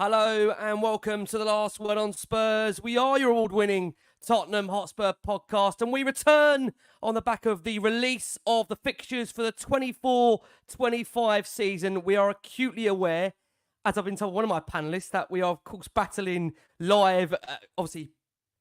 Hello and welcome to the Last Word on Spurs. We are your award-winning Tottenham Hotspur podcast, and we return on the back of the release of the fixtures for the 24-25 season. We are acutely aware, as I've been told by one of my panellists, that we are, of course, battling live, obviously,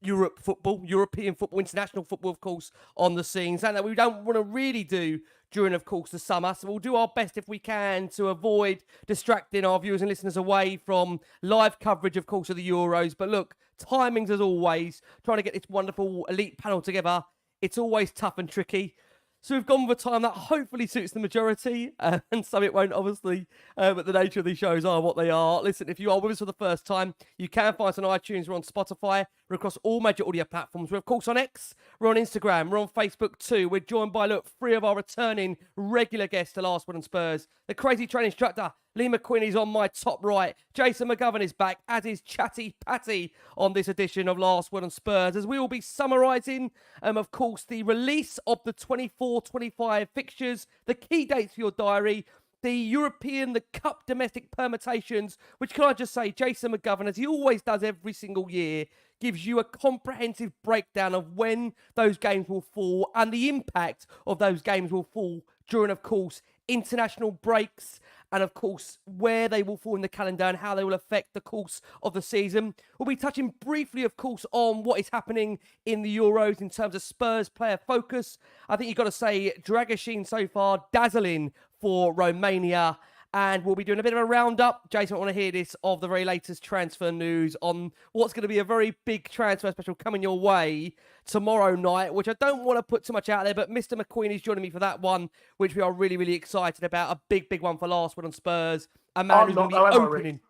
European football, international football, of course, on the scenes, and that we don't want to really do during, of course, the summer. So we'll do our best if we can to avoid distracting our viewers and listeners away from live coverage, of course, of the Euros. But look, timings as always, trying to get this wonderful elite panel together, it's always tough and tricky. So we've gone with a time that hopefully suits the majority, and some it won't, obviously, but the nature of these shows are what they are. Listen, if you are with us for the first time, you can find us on iTunes, we're on Spotify, we're across all major audio platforms. We're, of course, on X, we're on Instagram, we're on Facebook too. We're joined by, look, 3 of our returning regular guests to Last Word on Spurs. The crazy training instructor, Lee McQueen, is on my top right. Jason McGovern is back, as is Chatty Patty on this edition of Last Word on Spurs, as we will be summarising, of course, the release of the 24-25 fixtures, the key dates for your diary, the European, the Cup domestic permutations, which, can I just say, Jason McGovern, as he always does every single year, gives you a comprehensive breakdown of when those games will fall and the impact of those games will fall during, of course, international breaks, and of course where they will fall in the calendar and how they will affect the course of the season. We'll be touching briefly, of course, on what is happening in the Euros in terms of Spurs player focus. I think you've got to say Dragusin so far dazzling for Romania. And we'll be doing a bit of a roundup. Jason, I want to hear this, of the very latest transfer news on what's going to be a very big transfer special coming your way tomorrow night, which I don't want to put too much out there, but Mr. McQueen is joining me for that one, which we are really, really excited about. A big, big one for Last Word on Spurs. A man who's going to be opening.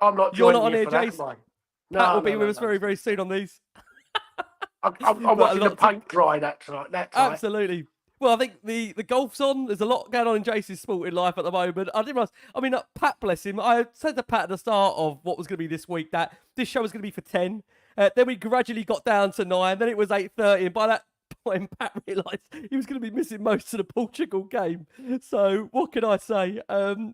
I'm not You're joining not on here, that, Jason. Pat will be with us very, very soon on these. I'm watching the paint dry that night. Absolutely. Well, I think the golf's on. There's a lot going on in Jason's sporting life at the moment. I didn't realize, Pat, bless him. I said to Pat at the start of what was going to be this week that this show was going to be for 10. Then we gradually got down to 9. Then it was 8:30. And by that point, Pat realised he was going to be missing most of the Portugal game. So what can I say?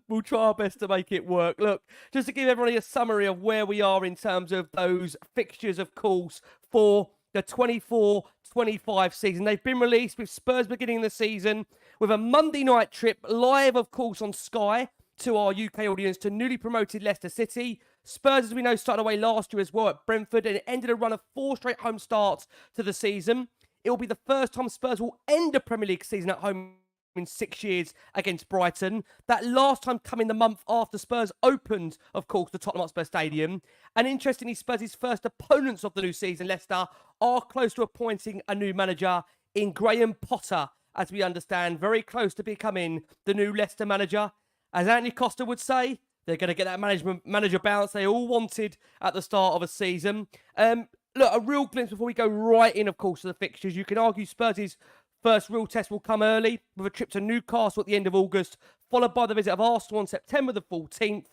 We'll try our best to make it work. Look, just to give everybody a summary of where we are in terms of those fixtures, of course, for the 24-25 season. They've been released with Spurs beginning the season with a Monday night trip live, of course, on Sky to our UK audience to newly promoted Leicester City. Spurs, as we know, started away last year as well at Brentford, and it ended a run of 4 straight home starts to the season. It will be the first time Spurs will end a Premier League season at home in 6 years against Brighton. That last time coming the month after Spurs opened, of course, the Tottenham Hotspur Stadium. And interestingly, Spurs' first opponents of the new season, Leicester, are close to appointing a new manager in Graham Potter, as we understand, very close to becoming the new Leicester manager. As Anthony Costa would say, they're going to get that manager bounce they all wanted at the start of a season. Look, a real glimpse before we go right in, of course, to the fixtures. You can argue Spurs' first real test will come early with a trip to Newcastle at the end of August, followed by the visit of Arsenal on September the 14th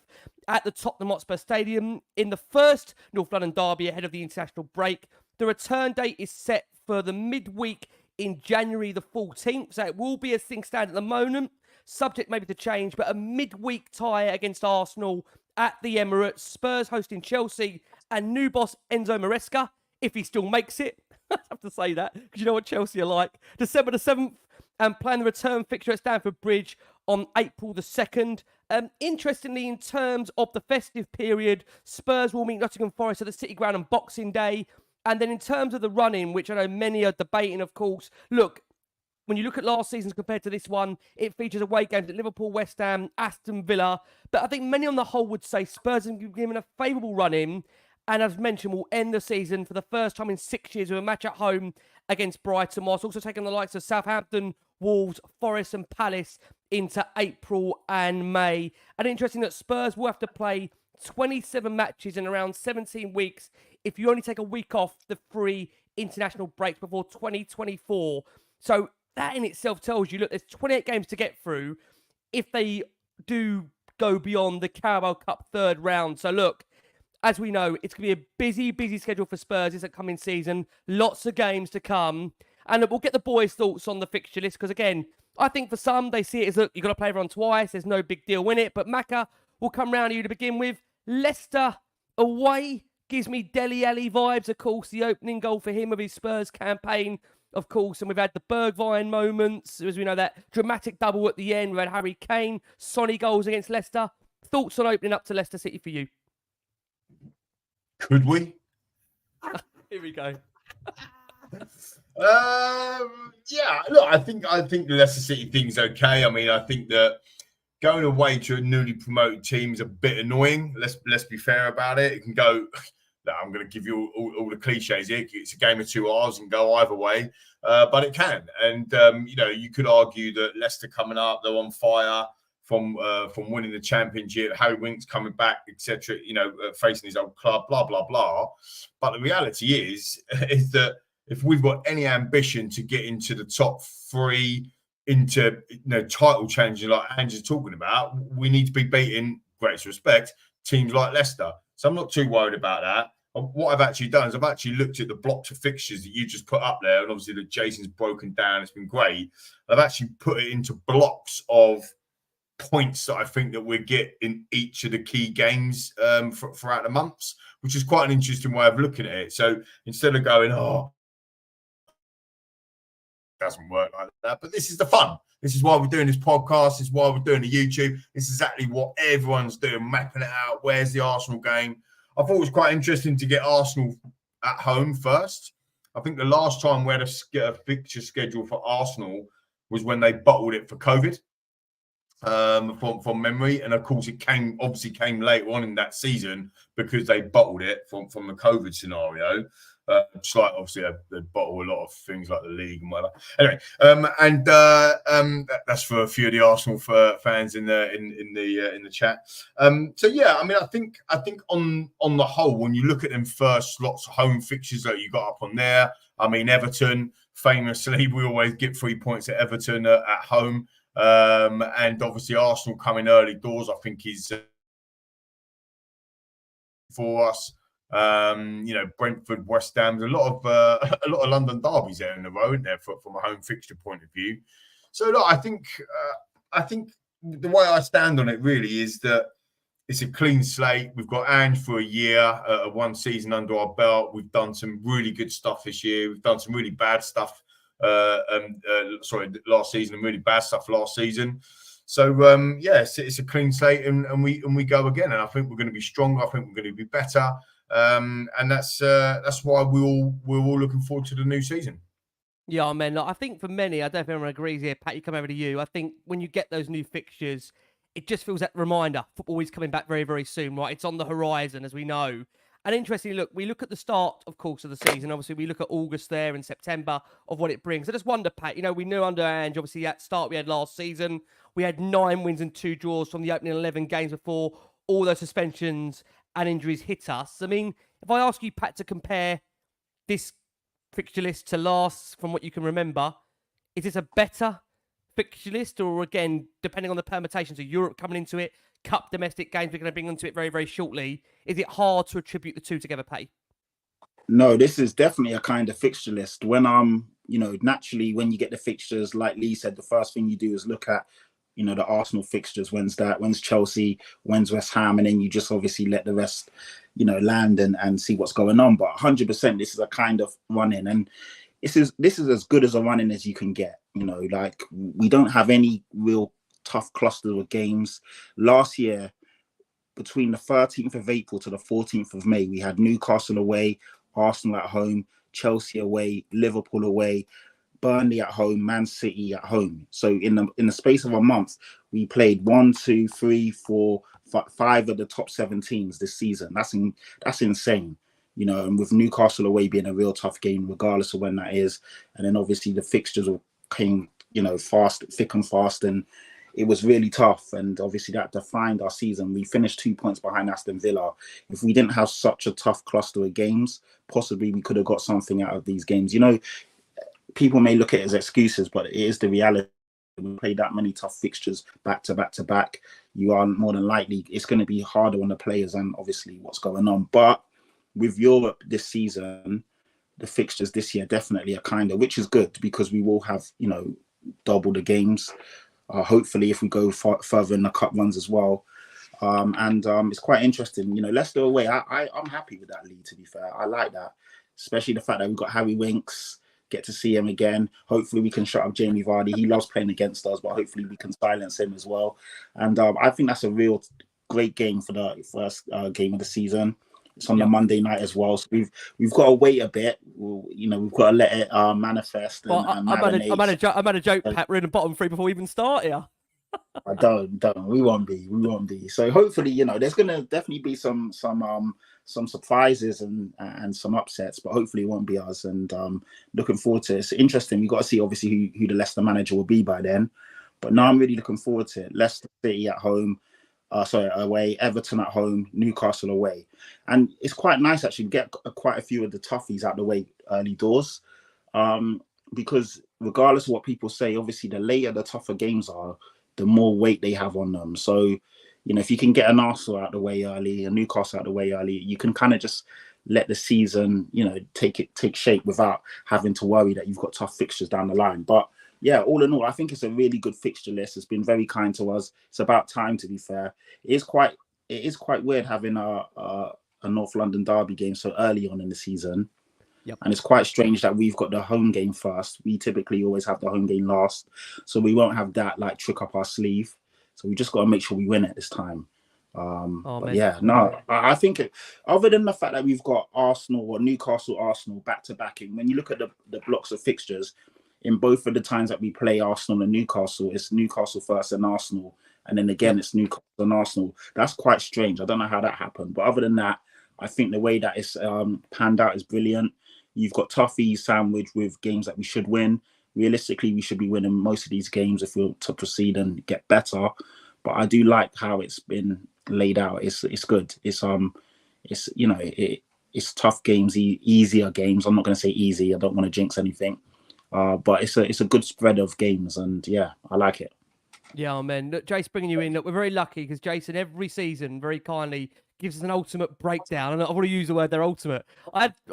at the Tottenham Hotspur Stadium in the first North London derby ahead of the international break. The return date is set for the midweek in January the 14th, so it will be as things stand at the moment, subject maybe to change, but a midweek tie against Arsenal at the Emirates, Spurs hosting Chelsea and new boss Enzo Maresca, if he still makes it. I have to say that, because you know what Chelsea are like. December the 7th, and playing the return fixture at Stamford Bridge on April the 2nd. Interestingly, in terms of the festive period, Spurs will meet Nottingham Forest at the City Ground on Boxing Day. And then in terms of the run-in, which I know many are debating, of course, look, when you look at last season's compared to this one, it features away games at Liverpool, West Ham, Aston Villa. But I think many on the whole would say Spurs have been given a favourable run-in, and as mentioned, will end the season for the first time in 6 years with a match at home against Brighton, whilst also taking the likes of Southampton, Wolves, Forest and Palace into April and May. And interesting that Spurs will have to play 27 matches in around 17 weeks if you only take a week off the free international breaks before 2024. So that in itself tells you, look, there's 28 games to get through if they do go beyond the Carabao Cup third round. So look, as we know, it's going to be a busy, busy schedule for Spurs this upcoming season. Lots of games to come. And we'll get the boys' thoughts on the fixture list. Because again, I think for some, they see it as, look, you've got to play everyone twice. There's no big deal in it. But Macca will come round to you to begin with. Leicester away gives me Dele Alli vibes, of course. The opening goal for him of his Spurs campaign, of course. And we've had the Bergwijn moments. As we know, that dramatic double at the end. We've had Harry Kane, Sonny goals against Leicester. Thoughts on opening up to Leicester City for you? Could we? Here we go. Yeah, look, I think the Leicester City thing's okay. I mean, I think that going away to a newly promoted team is a bit annoying. Let's be fair about it. It can go. I'm going to give you all the cliches here. It's a game of two halves and go either way, but it can. And you could argue that Leicester coming up, they're on fire from winning the championship. Harry Winks coming back, etc. Facing his old club, blah blah blah. But the reality is that if we've got any ambition to get into the top three, into title challenges like Andrew's talking about, we need to be beating, greatest respect, teams like Leicester. So I'm not too worried about that. What I've actually done is I've actually looked at the blocks of fixtures that you just put up there, and obviously that Jason's broken down. It's been great. I've actually put it into blocks of points that I think that we get in each of the key games throughout the months, which is quite an interesting way of looking at it. So instead of going, doesn't work like that, but this is the fun. This is why we're doing this podcast. This is why we're doing the YouTube. It's exactly what everyone's doing, mapping it out. Where's the Arsenal game? I thought it was quite interesting to get Arsenal at home first. I think the last time we had a fixture schedule for Arsenal was when they bottled it for COVID, from memory. And of course, it came later on in that season because they bottled it from the COVID scenario. Just like obviously they bottle a lot of things like the league and whatever. Anyway, that's for a few of the Arsenal fans in the chat. So yeah, I mean, I think on the whole, when you look at them first lots of home fixtures that you got up on there, I mean, Everton famously, we always get 3 points at Everton at home, and obviously Arsenal coming early doors, I think is for us. Brentford, West Ham, a lot of London derbies there in a row, isn't there, from a home fixture point of view. So look, I think the way I stand on it really is that it's a clean slate. We've got Ange for a year, one season under our belt. We've done some really good stuff this year. We've done some really bad stuff last season, and really bad stuff last season. So it's a clean slate, and we go again. And I think we're going to be stronger. I think we're going to be better. And that's why we're all looking forward to the new season. Yeah, man. Look, I think for many, I don't know if everyone agrees here. Pat, you come over to you. I think when you get those new fixtures, it just feels that reminder. Football is coming back very, very soon, right? It's on the horizon, as we know. And interestingly, we look at the start, of course, of the season. Obviously, we look at August there and September of what it brings. I just wonder, Pat, we knew under Ange, obviously, that start we had last season, we had 9 wins and 2 draws from the opening 11 games before all those suspensions and injuries hit us. I mean, if I ask you, Pat, to compare this fixture list to last from what you can remember, is this a better fixture list, or again, depending on the permutations of Europe coming into it, cup domestic games we're going to bring into it very, very shortly, is it hard to attribute the two together, Pat? No, this is definitely a kind of fixture list. When naturally when you get the fixtures, like Lee said, the first thing you do is look at the Arsenal fixtures. When's Chelsea, when's West Ham, and then you just obviously let the rest, land and see what's going on. But 100%, this is a kind of run-in, and this is as good as a run-in as you can get. We don't have any real tough clusters of games. Last year, between the 13th of April to the 14th of May, we had Newcastle away, Arsenal at home, Chelsea away, Liverpool away, Burnley at home, Man City at home. So in the space of a month, we played 1, 2, 3, 4, 5 of the top 7 teams this season. That's insane. And with Newcastle away being a real tough game, regardless of when that is. And then obviously the fixtures came, thick and fast, and it was really tough. And obviously that defined our season. We finished 2 points behind Aston Villa. If we didn't have such a tough cluster of games, possibly we could have got something out of these games. People may look at it as excuses, but it is the reality. We play that many tough fixtures back to back to back. You are more than likely, it's going to be harder on the players and obviously what's going on. But with Europe this season, the fixtures this year definitely are which is good because we will have, double the games. Hopefully, if we go further in the cup runs as well. It's quite interesting. You know, Leicester away. I'm happy with that lead. To be fair, I like that, especially the fact that we've got Harry Winks. Get to see him again. Hopefully, we can shut up Jamie Vardy. He loves playing against us, but hopefully, we can silence him as well. And I think that's a real great game for the first game of the season. It's on the Monday night as well, so we've got to wait a bit. We've got to let it manifest. And I'm at a joke, Pat. We're in the bottom three before we even start here. I don't. We won't be. So hopefully, there's gonna definitely be some surprises and some upsets, but hopefully it won't be us. And looking forward to it. It's interesting. We've got to see obviously who the Leicester manager will be by then. But now I'm really looking forward to it. Leicester City at home. Away, Everton at home, Newcastle away. And it's quite nice actually to get quite a few of the toughies out the way early doors. Because regardless of what people say, obviously the later the tougher games are, the more weight they have on them. So, if you can get an Arsenal out the way early, a Newcastle out the way early, you can kind of just let the season, take shape without having to worry that you've got tough fixtures down the line. But yeah, all in all, I think it's a really good fixture list. It's been very kind to us. It's about time, to be fair. It is quite weird having a North London derby game so early on in the season. Yep. And it's quite strange that we've got the home game first. We typically always have the home game last, so we won't have that trick up our sleeve. So we just got to make sure we win it this time. I think other than the fact that we've got Arsenal or Newcastle, Arsenal back to back, when you look at the blocks of fixtures, in both of the times that we play Arsenal and Newcastle, it's Newcastle first and Arsenal, and then again it's Newcastle and Arsenal. That's quite strange. I don't know how that happened, but other than that, I think the way that it's panned out is brilliant. You've got toughies sandwiched with games that we should win. Realistically, we should be winning most of these games if we're to proceed and get better. But I do like how it's been laid out. It's good. It's tough games, easier games. I'm not going to say easy. I don't want to jinx anything. But it's a good spread of games, and yeah, I like it. Yeah, man. Look, Jace bringing you in. Look, we're very lucky because Jason every season very kindly gives us an ultimate breakdown, and I want to use the word there, ultimate.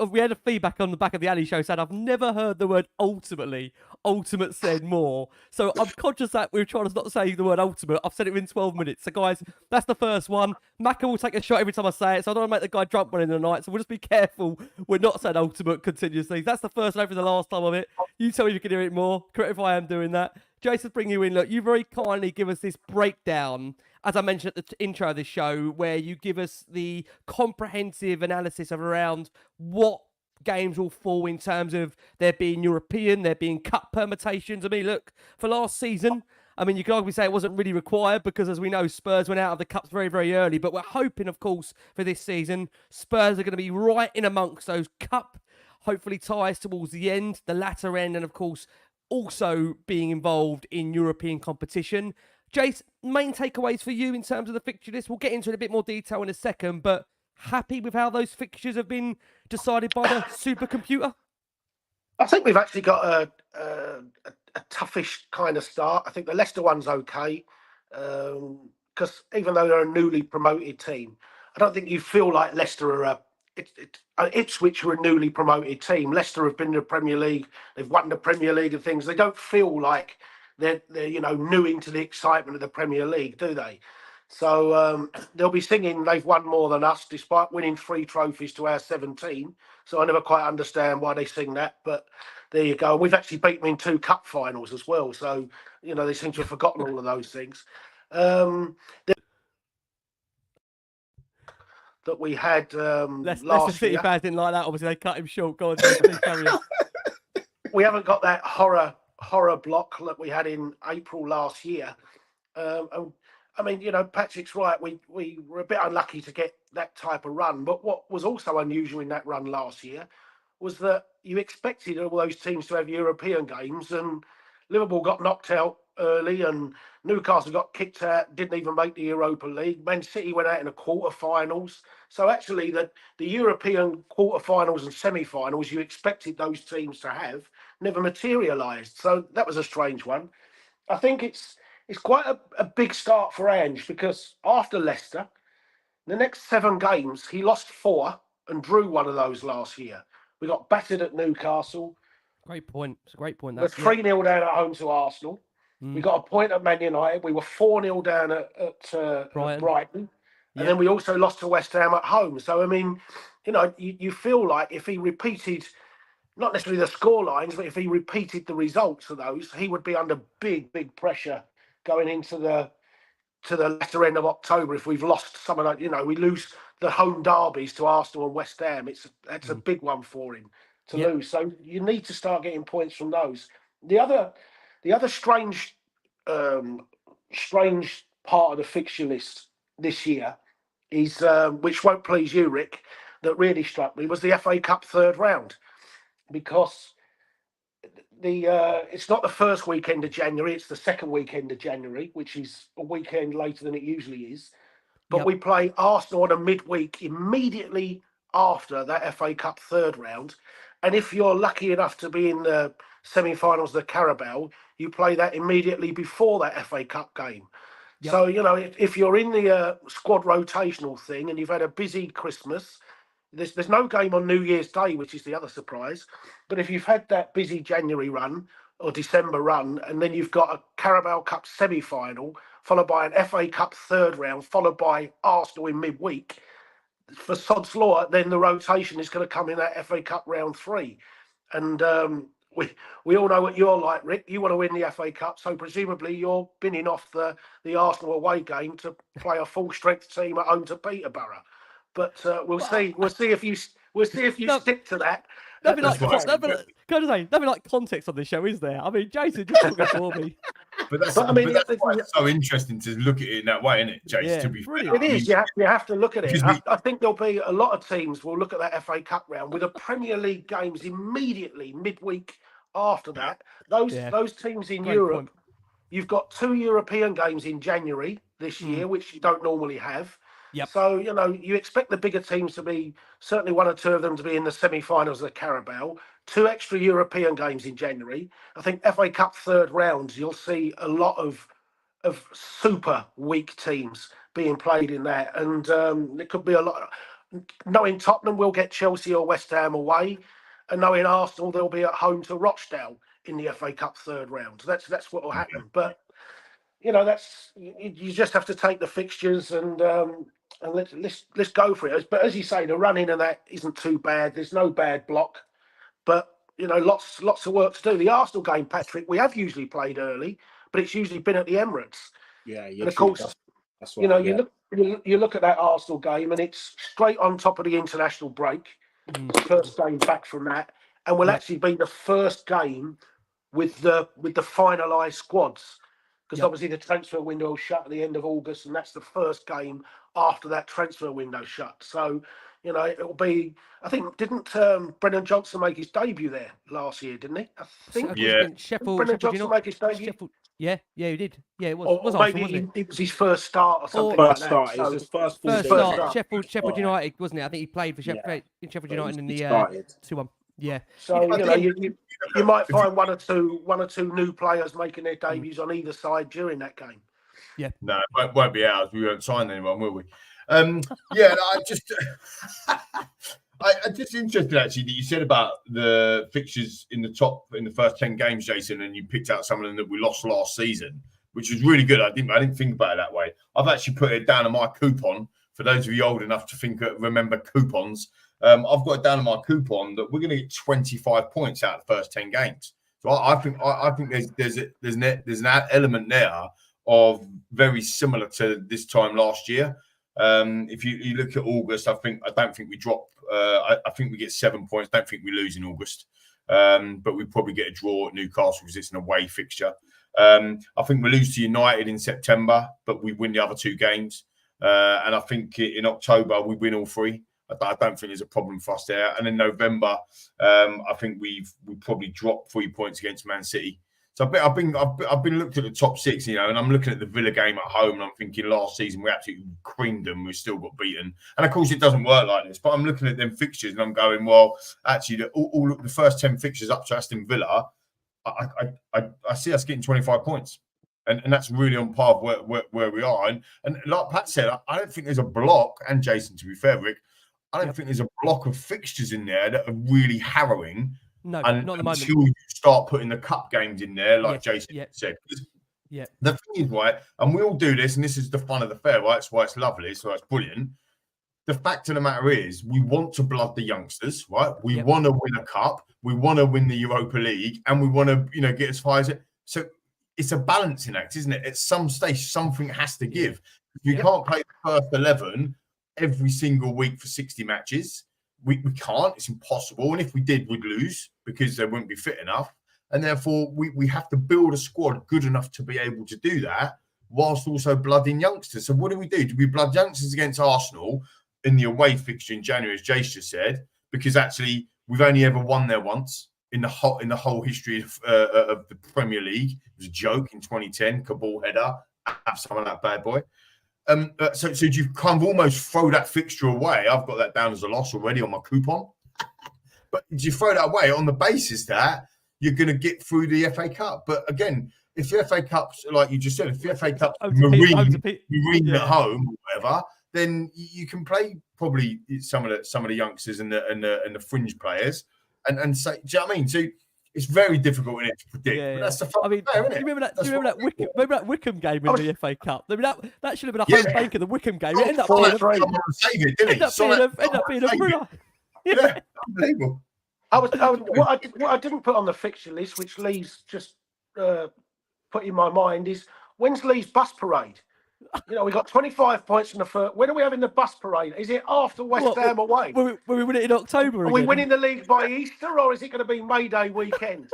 We had a feedback on the back of the Ali show saying I've never heard the word ultimate said more. So I'm conscious that we're trying to not say the word ultimate. I've said it within 12 minutes. So guys, that's the first one. Macca will take a shot every time I say it, so I don't want to make the guy drunk one in the night. So we'll just be careful we're not saying ultimate continuously. That's the first and hopefully the last time of it. You tell me if you can hear it more. Correct if I am doing that. Jason's bringing you in. Look, you very kindly give us this breakdown, as I mentioned at the intro of this show, where you give us the comprehensive analysis of around what games will fall in terms of there being European, there being cup permutations. I mean, look, for last season, you can arguably say it wasn't really required because, as we know, Spurs went out of the cups very, very early. But we're hoping, of course, for this season, Spurs are going to be right in amongst those cup, hopefully ties towards the end, the latter end, and, of course, also being involved in European competition. Jace, main takeaways for you in terms of the fixture list. We'll get into it in a bit more detail in a second, but happy with how those fixtures have been decided by the supercomputer? I think we've actually got a toughish kind of start. I think the Leicester one's okay, because even though they're a newly promoted team, I don't think you feel like Leicester are Ipswich are a newly promoted team. Leicester have been in the Premier League. They've won the Premier League and things. They don't feel like they're new into the excitement of the Premier League, do they? So they'll be singing they've won more than us, despite winning 3 trophies to our 17. So I never quite understand why they sing that, but there you go. We've actually beaten them in 2 cup finals as well. So, they seem to have forgotten all of those things. That we had last Leicester City year. fans didn't like that. Obviously, they cut him short. Go on, please carry on. We haven't got that horror block that we had in April last year. Patrick's right. We were a bit unlucky to get that type of run. But what was also unusual in that run last year was that you expected all those teams to have European games, and Liverpool got knocked out early, and Newcastle got kicked out, didn't even make the Europa League. Man City went out in the quarterfinals. So actually, the European quarterfinals and semi-finals you expected those teams to have never materialised. So that was a strange one. I think it's quite a big start for Ange, because after Leicester, the next 7 games, he lost 4 and drew 1 of those last year. We got battered at Newcastle. Great point. It's a great point. We're 3-0 down at home to Arsenal. We got a point at Man United. We were 4-0 down at Brighton. And then we also lost to West Ham at home. So, I mean, you feel like if he repeated, not necessarily the score lines, but if he repeated the results of those, he would be under big, big pressure going into the latter end of October. If we've lost some of that, we lose the home derbies to Arsenal and West Ham. That's a big one for him to lose. So you need to start getting points from those. The other strange part of the fixture list this year is, which won't please you, Rick, that really struck me was the FA Cup third round, because it's not the first weekend of January, it's the second weekend of January, which is a weekend later than it usually is. But we play Arsenal on a midweek immediately after that FA Cup third round. And if you're lucky enough to be in the semi-finals of the Carabao, you play that immediately before that FA Cup game. So, if you're in the squad rotational thing and you've had a busy Christmas, there's no game on New Year's Day, which is the other surprise. But if you've had that busy January run or December run, and then you've got a Carabao Cup semi-final, followed by an FA Cup third round, followed by Arsenal in midweek, for sod's law, then the rotation is going to come in that FA Cup round 3. And we all know what you're like, Rick. You want to win the FA Cup, so presumably you're binning off the Arsenal away game to play a full strength team at home to Peterborough. But we'll see. We'll see if you stick to that. That'd be like context on this show, is there? I mean, Jason just took it for me. But that's why it's so interesting to look at it in that way, isn't it, Jason? To be fair, it is. You have to look at it. I think there'll be a lot of teams will look at that FA Cup round with the Premier League games immediately midweek after that. Those teams in Europe, you've got 2 European games in January this year, which you don't normally have. So, you expect the bigger teams to be, certainly 1 or 2 of them to be in the semi-finals of the Carabao, 2 extra European games in January. I think FA Cup third rounds, you'll see a lot of super weak teams being played in that. And it could be a lot. Knowing Tottenham will get Chelsea or West Ham away, and knowing Arsenal, they'll be at home to Rochdale in the FA Cup third round. So that's what will happen. But, you just have to take the fixtures and let's go for it. But as you say, the running and that isn't too bad. There's no bad block, but lots of work to do. The Arsenal game, Patrick, we have usually played early, but it's usually been at the Emirates. Yeah, and of course, that's right, you look at that Arsenal game, and it's straight on top of the international break. First game back from that, and will actually be the first game with the finalised squads. Because obviously the transfer window will shut at the end of August, and that's the first game after that transfer window shut. So, it will be. I think didn't Brennan Johnson make his debut there last year? Didn't he? I think. Sheffield. Brennan Johnson make his debut. Sheffield. Yeah, he did. Yeah, it was. Or was maybe Arsenal, it was his first start or something like that. It was his first start. Sheffield United, wasn't it? I think he played for Sheffield United in the 2-1. Yeah. So you might find one or two new players making their debuts on either side during that game. Yeah. No, it won't be ours. We won't sign anyone, will we? I'm just interested actually that you said about the fixtures in the first 10 games, Jason, and you picked out some of them that we lost last season, which was really good. I didn't think about it that way. I've actually put it down on my coupon for those of you old enough to remember coupons. I've got it down on my coupon that we're going to get 25 points out of the first 10 games. So I think there's an element there of very similar to this time last year. If you look at August, I don't think we drop. I think we get 7 points. Don't think we lose in August, but we probably get a draw at Newcastle because it's an away fixture. I think we lose to United in September, but we win the other 2 games. And I think in October we win all 3. I don't think there's a problem for us there. And in November, I think we probably dropped 3 points against Man City. So I've been looked at the top 6, and I'm looking at the Villa game at home, and I'm thinking last season we absolutely creamed them. We still got beaten, and of course it doesn't work like this. But I'm looking at them fixtures, and I'm going, well, actually, all the first 10 fixtures up to Aston Villa, I see us getting 25 points, and that's really on par with where we are. And like Pat said, I don't think there's a block. And Jason, to be fair, Rick, I don't think there's a block of fixtures in there that are really harrowing. No, not at the moment. Until you start putting the cup games in there, like Jason said. Yeah. The thing is, right, and we all do this, and this is the fun of the fair, right? That's why it's lovely, so it's brilliant. The fact of the matter is, we want to blood the youngsters, right? We want to win a cup, we want to win the Europa League, and we want to, get as high as it. So it's a balancing act, isn't it? At some stage, something has to give. You can't play the first 11 every single week for 60 matches. We can't. It's impossible. And if we did, we'd lose because they wouldn't be fit enough. And therefore, we have to build a squad good enough to be able to do that, whilst also blooding youngsters. So what do? Do we blood youngsters against Arsenal in the away fixture in January, as Jace just said? Because actually, we've only ever won there once in the whole history of the Premier League. It was a joke in 2010, Cabal header, have some of that bad boy. So do you kind of almost throw that fixture away? I've got that down as a loss already on my coupon. But do you throw that away on the basis that you're going to get through the FA Cup? But again, if the FA Cup's, like you just said, if the FA Cup's marine at home or whatever, then you can play probably some of the youngsters and the fringe players and say, do you know what I mean? So it's very difficult in it to predict. But that's the fun there, isn't it? Do you remember that Wickham game in the FA Cup? I mean, that should have been a home bank of the Wickham game. It ended up being a thriller. Yeah, unbelievable. What I didn't put on the fixture list, which Lee's just put in my mind, is when's Lee's bus parade? We got 25 points in the first. When are we having the bus parade? Is it after West Ham away? Will we win it in October? Are we winning the league by Easter, or is it going to be May Day weekend?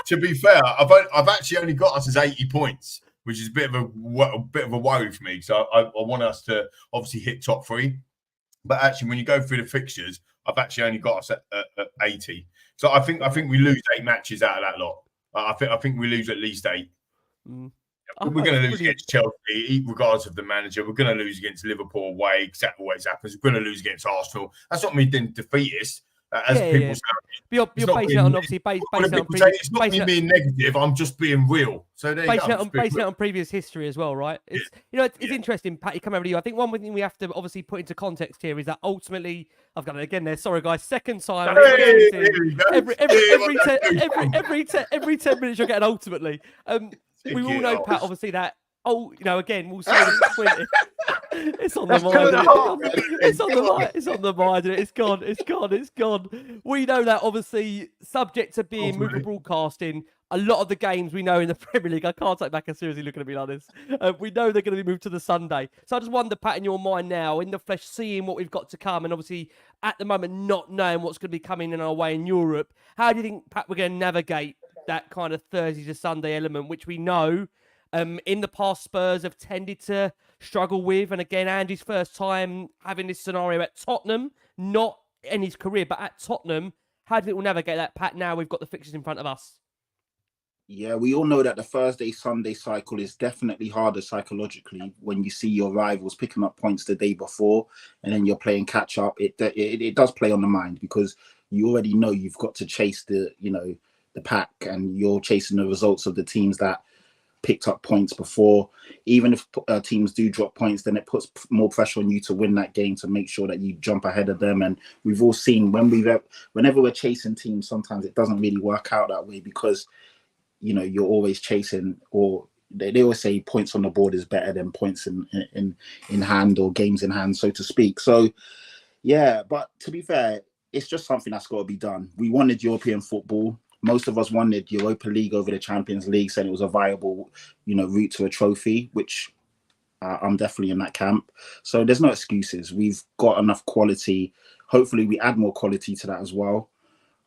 To be fair, I've actually only got us as 80 points, which is a bit of a worry for me. So I want us to obviously hit top 3. But actually, when you go through the fixtures, I've actually only got us at 80. So I think we lose 8 matches out of that lot. I think we lose at least 8. We're going to lose against Chelsea, regardless of the manager. We're going to lose against Liverpool away, because that always happens. We're going to lose against Arsenal. That's not me being defeatist, as people say. You're basing it on, obviously, it's not me being negative. I'm just being real. So basing it on previous history as well, right? It's it's interesting, Pat. You come over to you. I think one thing we have to obviously put into context here is that ultimately, I've got it again there. Sorry, guys. Second time. Every 10 minutes you're getting ultimately. We all know, Pat, obviously, that, again, we'll say it's on the mind. It's on the mind. It's gone. We know that, obviously, subject to being moved to broadcasting, a lot of the games we know in the Premier League, I can't take back and seriously looking at me like this. We know they're going to be moved to the Sunday. So I just wonder, Pat, in your mind now, in the flesh, seeing what we've got to come, and obviously, at the moment, not knowing what's going to be coming in our way in Europe, how do you think, Pat, we're going to navigate that kind of Thursday to Sunday element, which we know in the past Spurs have tended to struggle with? And again, Andy's first time having this scenario at Tottenham, not in his career, but at Tottenham. How do you think we'll navigate that, Pat, now we've got the fixtures in front of us? Yeah, we all know that the Thursday-Sunday cycle is definitely harder psychologically when you see your rivals picking up points the day before and then you're playing catch-up. It does play on the mind, because you already know you've got to chase the pack, and you're chasing the results of the teams that picked up points before. Even if teams do drop points, then it puts more pressure on you to win that game, to make sure that you jump ahead of them. And we've all seen whenever we're chasing teams, sometimes it doesn't really work out that way, because you're always chasing, or they always say points on the board is better than points in hand, or games in hand, so to speak. So yeah, but to be fair, it's just something that's got to be done. We wanted European football. Most of us wanted Europa League over the Champions League, saying it was a viable, route to a trophy, which I'm definitely in that camp. So there's no excuses. We've got enough quality. Hopefully we add more quality to that as well.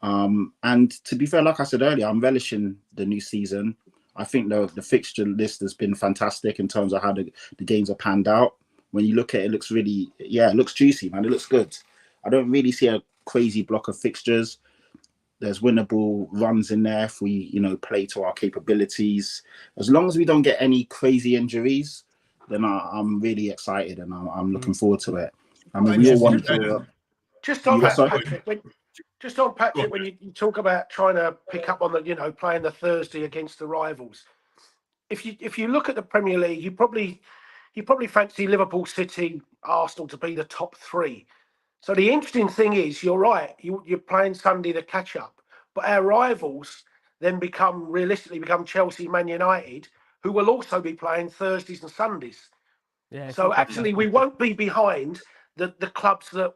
And to be fair, like I said earlier, I'm relishing the new season. I think the fixture list has been fantastic in terms of how the games are panned out. When you look at it, it looks really, it looks juicy, man. It looks good. I don't really see a crazy block of fixtures. There's winnable runs in there if we, play to our capabilities. As long as we don't get any crazy injuries, then I'm really excited, and I'm looking forward to it. I mean, we all want to... Just on Patrick, when you talk about trying to pick up on the, playing the Thursday against the rivals, if you look at the Premier League, you probably fancy Liverpool, City, Arsenal to be the top 3. So the interesting thing is, you're right, you're playing Sunday to catch up, but our rivals then realistically become Chelsea, Man United, who will also be playing Thursdays and Sundays. Yeah. So actually, we won't be behind the clubs that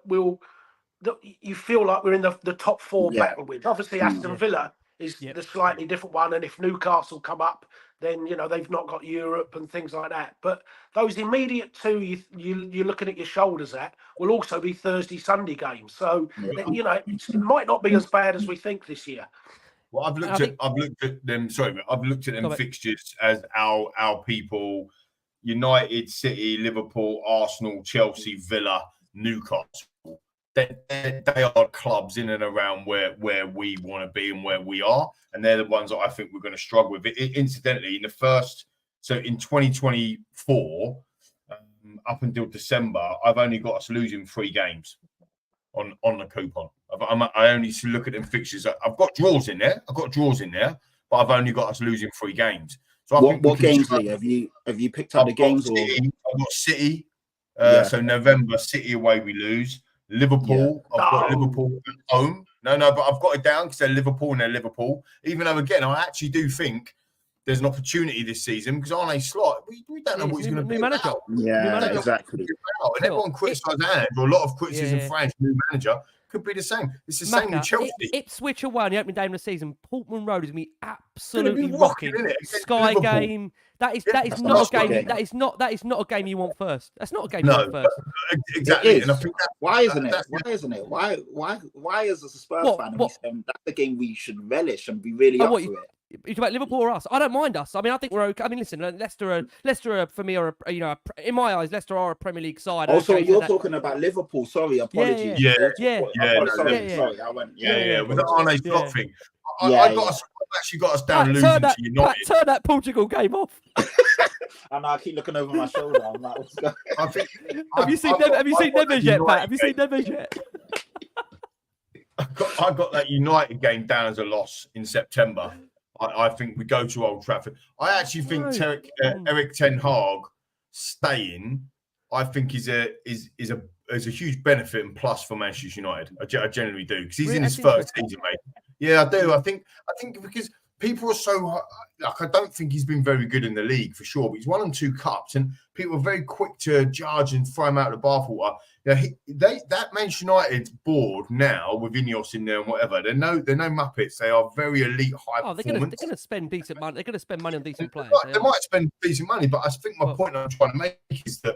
you feel like we're in the top four battle with. Obviously, Aston Villa is the slightly different one, and if Newcastle come up, then they've not got Europe and things like that. But those immediate two you're looking at your shoulders at will also be Thursday, Sunday games. So it might not be as bad as we think this year. Well, I've looked at them. Sorry, but I've looked at them fixtures as our people: United, City, Liverpool, Arsenal, Chelsea, Villa, Newcastle. They are clubs in and around where we want to be and where we are, and they're the ones that I think we're going to struggle with. Incidentally, in 2024, up until December, I've only got us losing 3 games on the coupon. I only look at them fixtures. I've got draws in there. But I've only got us losing 3 games. So what games, Lee? Have you picked out the games? I've got City. So November, City away we lose. Liverpool, I've got Liverpool at home. No, but I've got it down because they're Liverpool and they're Liverpool. Even though, again, I actually do think there's an opportunity this season because Arne Slot, we don't know what he's going to be. New manager. Exactly. And everyone criticised Ange, or a lot of criticism for Ange, new manager. Could be the same. It's the same with Chelsea. Ipswich away on the opening day of the season. Portman Road is going to be absolutely rocking. Sky game. That is not a game. That is not a game you want first. That's not a game you want first. Exactly. And I think why isn't it? Why is as a Spurs fan? That's the game we should relish and be really up for it. You talk about Liverpool or us? I don't mind us. I mean, I think we're okay. I mean, listen, Leicester for me are in my eyes, Leicester are a Premier League side. Oh, sorry, you're talking about Liverpool. Sorry, apologies. Sorry, I went. With the Arne Slot thing, I've actually got us down losing to United. Turn that Portugal game off. I know. I keep looking over my shoulder. I'm like, what's going on? Have you seen Neves yet, Pat? Have you seen Neves yet? I got that United game down as a loss in September. I think we go to Old Trafford. I actually think Eric Ten Hag staying, I think is a huge benefit and plus for Manchester United. I generally do because he's in his third season, mate. Yeah, I do. I think because people are so like, I don't think he's been very good in the league for sure, but he's won 2 cups, and people are very quick to judge and throw him out of the bathwater. That Manchester United board now with Ineos in there and whatever, they're no muppets. They are very elite, high performance. They're going to spend decent money. They're going to spend money on decent players. They might spend decent money, but I think my point I'm trying to make is that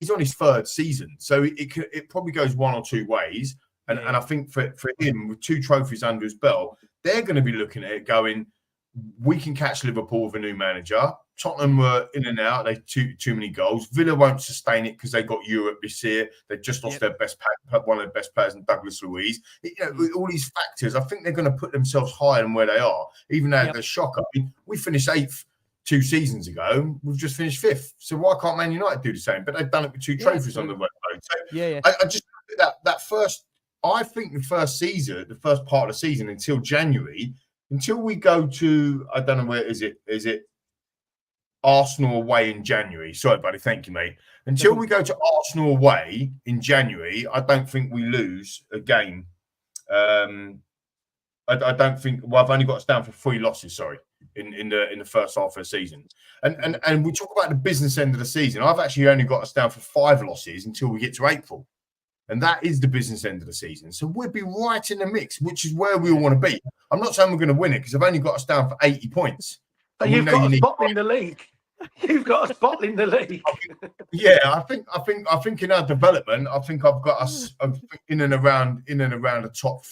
he's on his 3rd season, so it probably goes one or 2 ways. And I think for him, with 2 trophies under his belt, they're going to be looking at it going, we can catch Liverpool with a new manager. Tottenham were in and out. They too many goals. Villa won't sustain it because they got Europe this year. They just lost their one of their best players in Douglas Luiz. With all these factors, I think they're going to put themselves higher than where they are, even though they're shocker. I mean, we finished 8th 2 seasons ago. We've just finished 5th. So why can't Man United do the same? But they've done it with 2 trophies on the road. So I just that first. I think the first part of the season until January, until we go to, I don't know where is it Arsenal away in January. Sorry, buddy. Thank you, mate. Until we go to Arsenal away in January, I don't think we lose a game. I don't think. Well, I've only got us down for 3 losses. Sorry, in the first half of the season. And we talk about the business end of the season. I've actually only got us down for 5 losses until we get to April. And that is the business end of the season. So we'll be right in the mix, which is where we all want to be. I'm not saying we're going to win it because I've only got us down for 80 points. But you've got a spot in the league. You've got a spot in the league. I think in our development, I think I've got us in and around the top,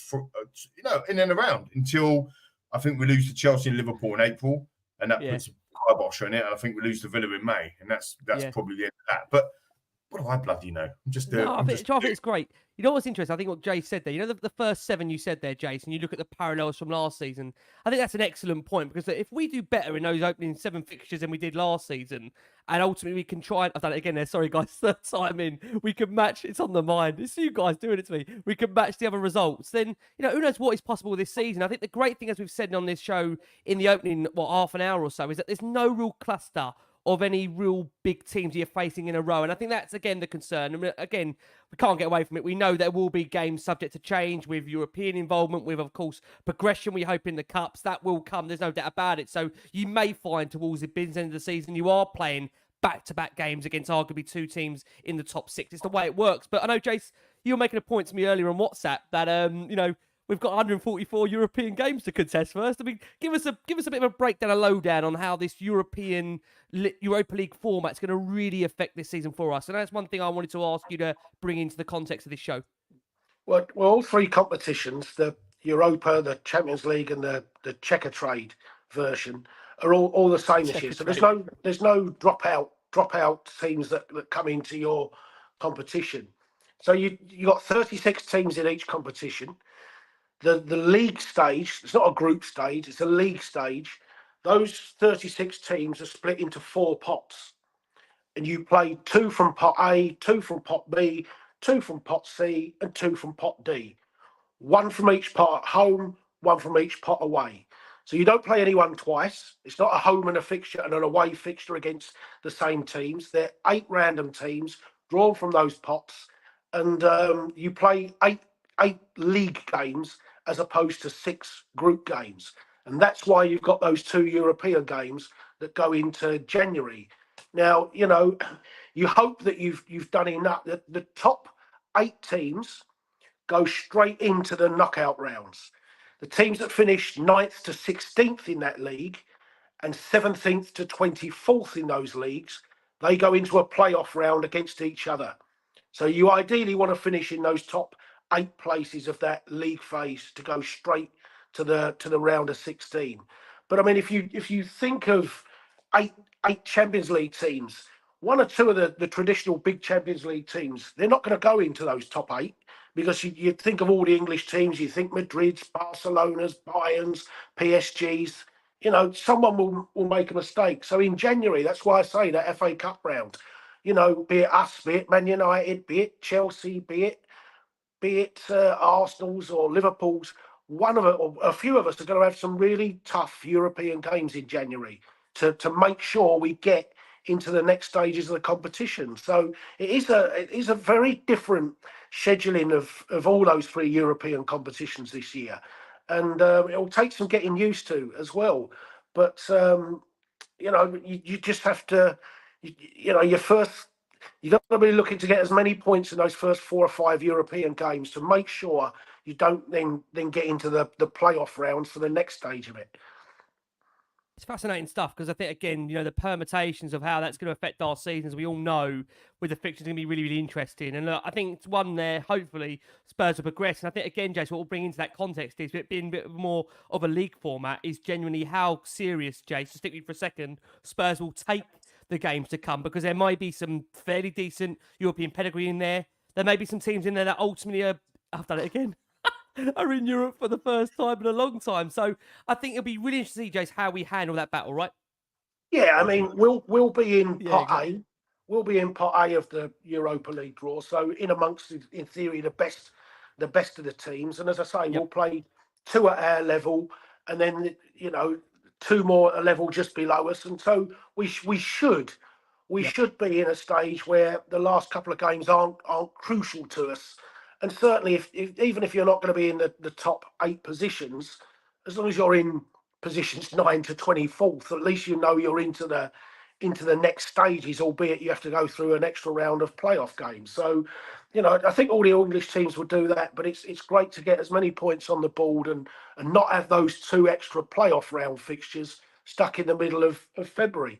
in and around until I think we lose to Chelsea and Liverpool in April, and that puts a kibosh on it. And I think we lose to Villa in May, and that's probably the end of that. But what do I bloody know? I think it's great. You know what's interesting? I think what Jay said there. You know the first 7 you said there, Jason. You look at the parallels from last season. I think that's an excellent point because if we do better in those opening 7 fixtures than we did last season, and ultimately we can try. I've done it again there. Sorry guys, 3rd time in. We can match. It's on the mind. It's you guys doing it to me. We can match the other results. Then who knows what is possible this season? I think the great thing, as we've said on this show in the opening half an hour or so, is that there's no real cluster of any real big teams you're facing in a row. And I think that's, again, the concern. I mean, again, we can't get away from it. We know there will be games subject to change with European involvement, with, of course, progression. We hope in the Cups. That will come. There's no doubt about it. So you may find towards the business end of the season, you are playing back-to-back games against arguably two teams in the top six. It's the way it works. But I know, Jace, you were making a point to me earlier on WhatsApp that, we've got 144 European games to contest first. I mean, give us a bit of a breakdown, a lowdown on how this Europa League format is going to really affect this season for us. And that's one thing I wanted to ask you to bring into the context of this show. Well, all three competitions, the Europa, the Champions League, and the Checkatrade version, are all the same this year. So there's no dropout teams that come into your competition. So you got 36 teams in each competition. The league stage, it's not a group stage, it's a league stage. Those 36 teams are split into 4 pots. And you play 2 from pot A, 2 from pot B, 2 from pot C, and 2 from pot D. 1 from each pot at home, 1 from each pot away. So you don't play anyone twice. It's not a home and a fixture and an away fixture against the same teams. They're 8 random teams drawn from those pots. And you play eight league games as opposed to 6 group games. And that's why you've got those 2 European games that go into January. Now, you hope that you've done enough. The top 8 teams go straight into the knockout rounds. The teams that finish 9th to 16th in that league and 17th to 24th in those leagues, they go into a playoff round against each other. So you ideally want to finish in those top 8 places of that league phase to go straight to the round of 16. But I mean, if you think of eight Champions League teams, 1 or 2 of the traditional big Champions League teams, they're not going to go into those top 8 because you think of all the English teams, you think Madrid's, Barcelona's, Bayern's, PSG's. Someone will make a mistake. So in January, that's why I say that FA Cup round, be it us, be it Man United, be it Chelsea, be it Arsenal's or Liverpool's, one of it, or a few of us are going to have some really tough European games in January to make sure we get into the next stages of the competition. So it is a very different scheduling of all those 3 European competitions this year, and it will take some getting used to as well. But you just have to, you've got to be looking to get as many points in those first 4 or 5 European games to make sure you don't then get into the playoff rounds for the next stage of it. It's fascinating stuff because I think, again, the permutations of how that's going to affect our seasons, we all know with the fixtures, going to be really, really interesting. And look, I think it's one there, hopefully, Spurs will progress. And I think, again, Jace, what we'll bring into that context is it being a bit more of a league format is genuinely how serious, Jace, to stick with you for a second, Spurs will take the games to come, because there might be some fairly decent European pedigree in there. There may be some teams in there that ultimately I've done it again. Are in Europe for the first time in a long time. So I think it'll be really interesting to see, Jace, how we handle that battle, right? Yeah, I mean, we'll be in pot A. We'll be in pot A of the Europa League draw. So in amongst, in theory, the best of the teams. And as I say, we'll play 2 at our level, and then 2 more at a level just below us. And so we should be in a stage where the last couple of games aren't crucial to us. And certainly, even if you're not going to be in the top 8 positions, as long as you're in positions 9 to 24th, at least you're into the next stages, albeit you have to go through an extra round of playoff games. So, I think all the English teams will do that, but it's great to get as many points on the board and not have those 2 extra playoff round fixtures stuck in the middle of February.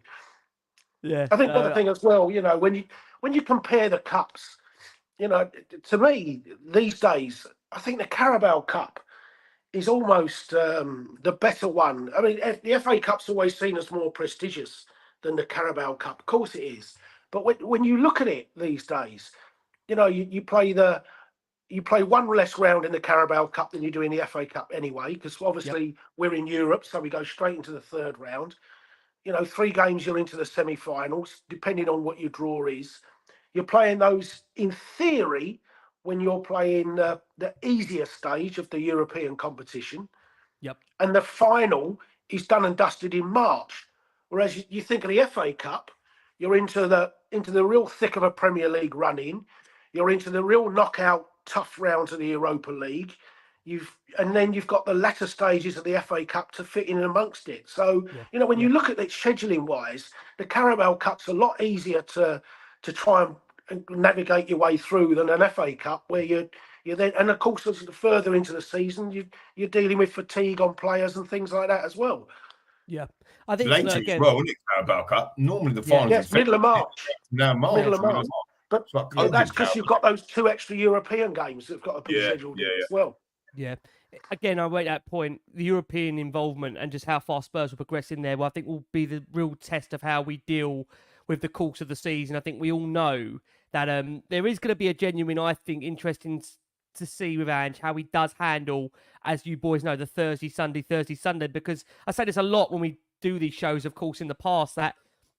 Yeah, I think another thing as well, when you compare the cups, to me, these days, I think the Carabao Cup is almost the better one. I mean, the FA Cup's always seen as more prestigious than the Carabao Cup. Of course it is. But when you look at it these days, you play 1 less round in the Carabao Cup than you do in the FA Cup anyway, because obviously we're in Europe, so we go straight into the 3rd round. 3 games, you're into the semi-finals, depending on what your draw is. You're playing those, in theory, when you're playing the easier stage of the European competition. Yep. And the final is done and dusted in March. Whereas you think of the FA Cup, you're into the real thick of a Premier League run-in. You're into the real knockout tough rounds of the Europa League. And then you've got the latter stages of the FA Cup to fit in amongst it. So, when you look at it scheduling wise, the Carabao Cup's a lot easier to try and navigate your way through than an FA Cup, where you're then, and of course, as the further into the season, you're dealing with fatigue on players and things like that as well. Yeah, I think later as well, isn't it, Carabao Cup? Normally the finals it's middle of March. No, Middle of March. But that's because you've got those 2 extra European games that have got to be scheduled as well. Yeah. Again, I make that point. The European involvement and just how far Spurs will progress in there, I think will be the real test of how we deal with the course of the season. I think we all know that there is going to be a genuine, I think, interesting to see with Ange how he does handle, as you boys know, the Thursday, Sunday, because I say this a lot when we do these shows, of course, in the past, that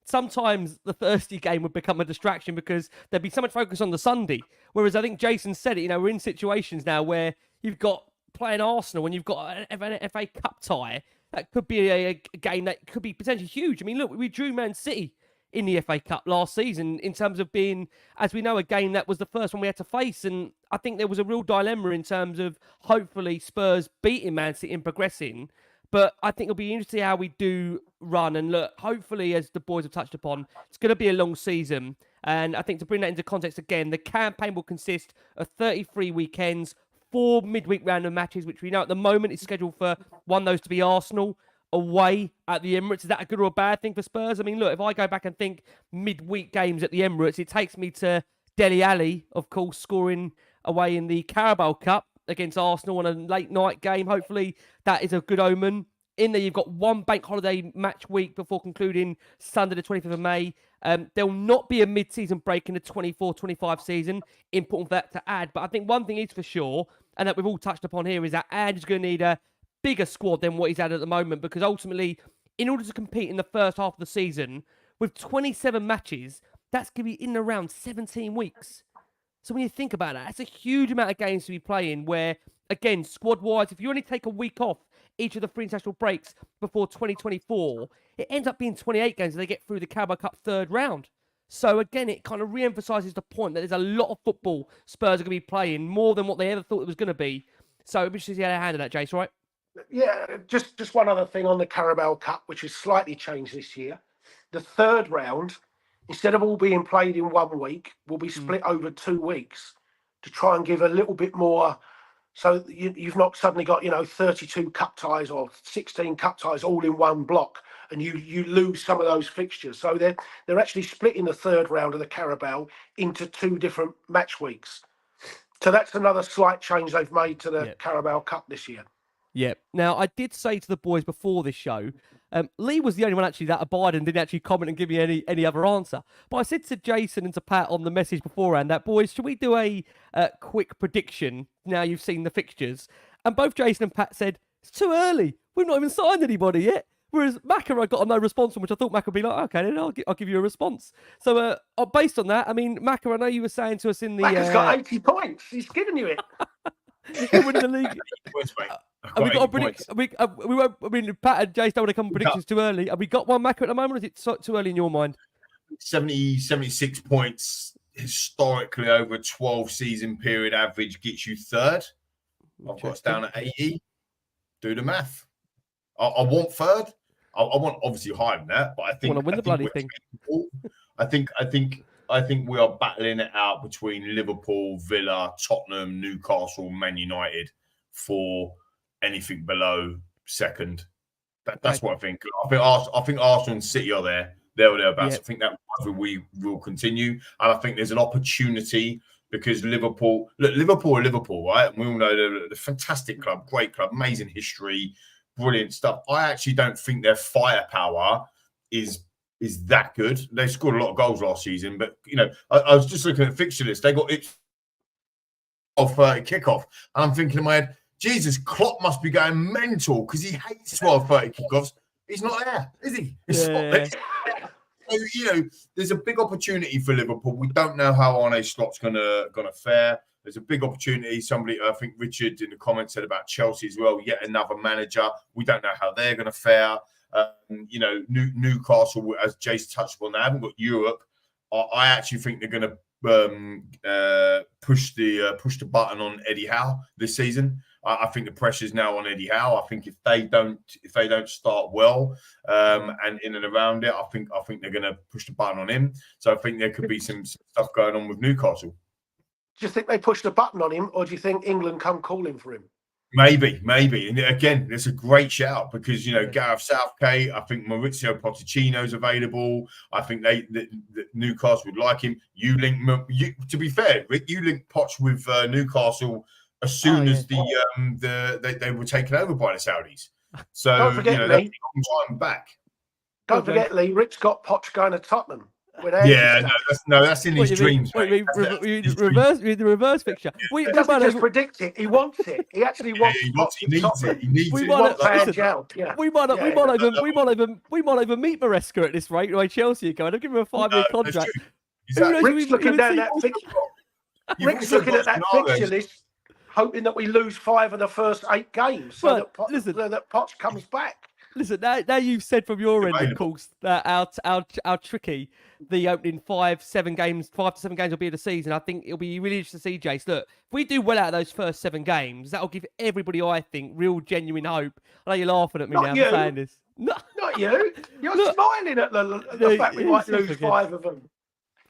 sometimes the Thursday game would become a distraction because there'd be so much focus on the Sunday. Whereas I think Jason said it, we're in situations now where you've got playing Arsenal and you've got an FA Cup tie. That could be a game that could be potentially huge. I mean, look, we drew Man City in the FA Cup last season in terms of being, as we know, a game that was the first one we had to face. And I think there was a real dilemma in terms of hopefully Spurs beating Man City and progressing. But I think it'll be interesting how we do run. And look, hopefully, as the boys have touched upon, it's going to be a long season. And I think to bring that into context again, the campaign will consist of 33 weekends, 4 midweek random matches, which we know at the moment is scheduled for one of those to be Arsenal away at the Emirates. Is that a good or a bad thing for Spurs? I mean, look, if I go back and think midweek games at the Emirates, it takes me to Dele Alli, of course, scoring away in the Carabao Cup against Arsenal on a late night game. Hopefully that is a good omen. In there, you've got one bank holiday match week before concluding Sunday the 25th of May. There will not be a mid-season break in the 24-25 season. Important for that to add. But I think one thing is for sure, and that we've all touched upon here, is that Ange is going to need a bigger squad than what he's had at the moment, because ultimately, in order to compete in the first half of the season, with 27 matches, that's going to be in and around 17 weeks. So when you think about that, that's a huge amount of games to be playing where, again, squad-wise, if you only take a week off each of the 3 international breaks before 2024, it ends up being 28 games as they get through the Carabao Cup third round. So again, it kind of re-emphasises the point that there's a lot of football Spurs are going to be playing, more than what they ever thought it was going to be. So it'll be interesting to see how they handle that, Jace, right? Yeah, just one other thing on the Carabao Cup, which has slightly changed this year. The third round, instead of all being played in 1 week, will be split over 2 weeks to try and give a little bit more. So you've not suddenly got 32 cup ties or 16 cup ties all in one block, and you lose some of those fixtures. So they're actually splitting the third round of the Carabao into 2 different match weeks. So that's another slight change they've made to the Carabao Cup this year. Yeah. Now, I did say to the boys before this show, Lee was the only one actually that abided and didn't actually comment and give me any other answer. But I said to Jason and to Pat on the message beforehand that, boys, should we do a quick prediction now you've seen the fixtures? And both Jason and Pat said, it's too early. We've not even signed anybody yet. Whereas Macca, I got a no response from, which I thought Macca would be like, okay, then I'll give you a response. So based on that, I mean, Macca, I know you were saying to us in the... Macca's got 80 points. He's giving you it. He'll win the league. Have we got a prediction? We won't. I mean, Pat and Jace don't want to come with predictions too early. Have we got one, Macca, at the moment, or is it too early in your mind? 76 points historically over a 12-season period average gets you third. I've got us down at 80. Do the math. I want third. I want obviously higher than that, but I think I want to win the bloody thing. I think we are battling it out between Liverpool, Villa, Tottenham, Newcastle, Man United for anything below second. That's what I think. I think Arsenal and City are there or thereabouts. I think that we will continue, and I think there's an opportunity because Liverpool are Liverpool, right? And we all know they're a fantastic club, great club, amazing history, brilliant stuff. I actually don't think their firepower is that good. They scored a lot of goals last season, but I was just looking at the fixture list. They got it off kickoff, and I'm thinking in my head, Jesus, Klopp must be going mental because he hates 12:30 kickoffs. He's not there, is he? So, there's a big opportunity for Liverpool. We don't know how Arne Slot's gonna fare. There's a big opportunity. Somebody, I think Richard in the comments said about Chelsea as well. Yet another manager. We don't know how they're going to fare. Newcastle, as Jace touched upon, they haven't got Europe. I actually think they're going to push the button on Eddie Howe this season. I think the pressure's now on Eddie Howe. I think if they don't start well and in and around it, I think they're going to push the button on him. So I think there could be some stuff going on with Newcastle. Do you think they push the button on him, or do you think England come calling for him? Maybe. And again, it's a great shout because, Gareth Southgate, I think Maurizio Pochettino's available. I think that Newcastle would like him. To be fair, Rick, you link Poch with Newcastle as soon as they were taken over by the Saudis. So, don't forget, that's a long time back. Don't forget, Lee, Rick's got Poch going to Tottenham. That's in his dreams. The reverse fixture. He doesn't just predict it; he wants it. He actually wants. He needs it. We might even meet Maresca at this rate. Right, Chelsea are going. I'll give him a 5-year contract. Exactly. Rick's looking down that fixture. Rick's looking at that fixture list, hoping that we lose 5 of the first 8 games, so that Poch comes back. Listen, now you've said from your end, of course, that our tricky the opening 5 to 7 games will be of the season. I think it'll be really interesting to see, Jace. Look, if we do well out of those first 7 games, that'll give everybody, I think, real genuine hope. I know you're laughing at me now for saying this. Not you. You're smiling at the fact we might lose 5 of them.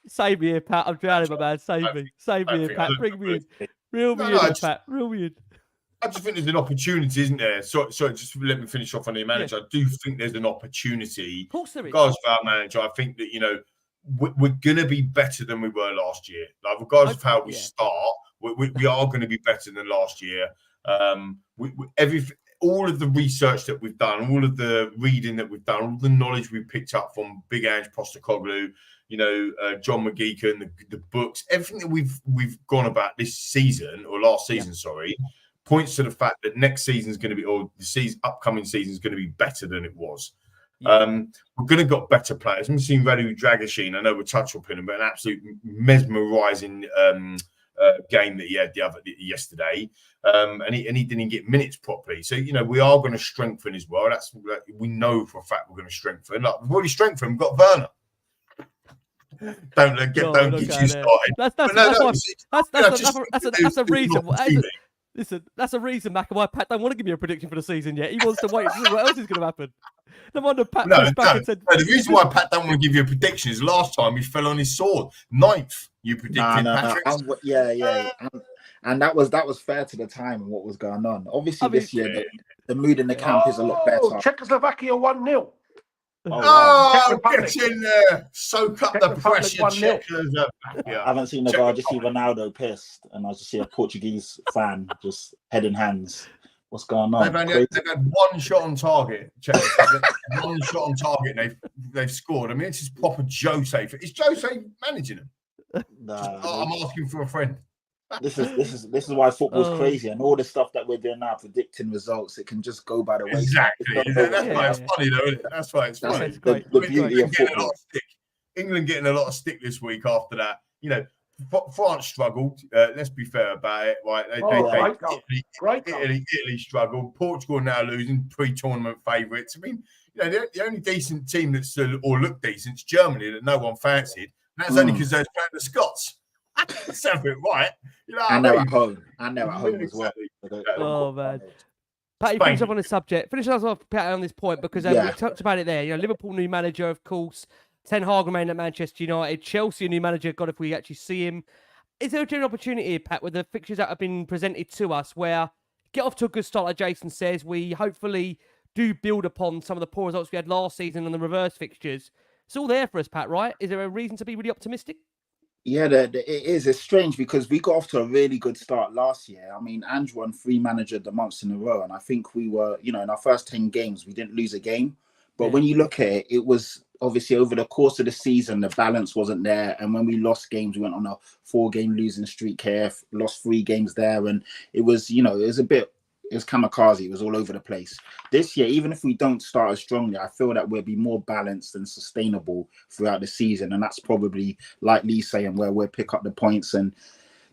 Save me here, Pat. I'm drowning, my man. Save me here, Pat. Bring me in. Reel me in, Pat. Reel me in. I just think there's an opportunity, isn't there? So just let me finish off on the manager. Yeah. I do think there's an opportunity. Of course there is. Regardless of our manager, I think that, we're going to be better than we were last year. Like, regardless of how we start, we are going to be better than last year. All of the research that we've done, all of the reading that we've done, all the knowledge we've picked up from Big Ange Postecoglou, John McGeechan, the books, everything that we've gone about this season or last season, points to the fact that next season is going to be, or the upcoming season is going to be better than it was. We're going to get better players. We've seen Radu Drăgușin. I know we'll touch on him, but an absolute mesmerising game that he had yesterday, and he didn't get minutes properly. So we are going to strengthen as well. We know for a fact we're going to strengthen. Like, we've already strengthened. We've got Werner. Don't get you started. That's a reason. Listen, that's a reason, Mac, why Pat don't want to give me a prediction for the season yet. He wants to wait and see what else is going to happen. No wonder Pat pushed back and said... No, the reason why Pat don't want to give you a prediction is last time he fell on his sword. 9th, you predicted, Patrick. And that was fair to the time and what was going on. Obviously, this year, the mood in the camp is a lot better. Czechoslovakia 1-0. Get in there. Soak up the pressure. I haven't seen the guy. I just see Ronaldo pissed, and I just see a Portuguese fan just head in hands. What's going on? They've had one shot on target. One shot on target, and they've scored. I mean, it's just proper Jose. Is Jose managing them? I'm asking for a friend. This is why football's crazy, and all the stuff that we're doing now, predicting results, it can just go by the way. Exactly. That's why it's funny, though, isn't it? That's why it's funny. The beauty of football. England getting a lot of stick this week after that. France struggled. Let's be fair about it. Right? Italy struggled. Portugal now losing, pre-tournament favourites. I mean, the only decent team that's or looked decent is Germany that no one fancied. And that's only because they're playing the Scots. Sounds a bit right. And they're at home. And they're at home as well. Oh, man. Patty, finish up on the subject. Finish us off, Patty, on this point, because we talked about it there. Liverpool new manager, of course. Ten Hag remained at Manchester United. Chelsea, a new manager. God, if we actually see him. Is there a general opportunity here, Pat, with the fixtures that have been presented to us, where get off to a good start, like Jason says, we hopefully do build upon some of the poor results we had last season on the reverse fixtures. It's all there for us, Pat, right? Is there a reason to be really optimistic? Yeah, it is. It's strange because we got off to a really good start last year. I mean, Ange won 3 manager of the months in a row. And I think we were, in our first 10 games, we didn't lose a game. But when you look at it, it was obviously over the course of the season, the balance wasn't there. And when we lost games, we went on a 4-game losing streak here, lost 3 games there. And it was, it was kamikaze. It was all over the place. This year, even if we don't start as strongly, I feel that we'll be more balanced and sustainable throughout the season. And that's probably, like Lee saying, where we'll pick up the points. And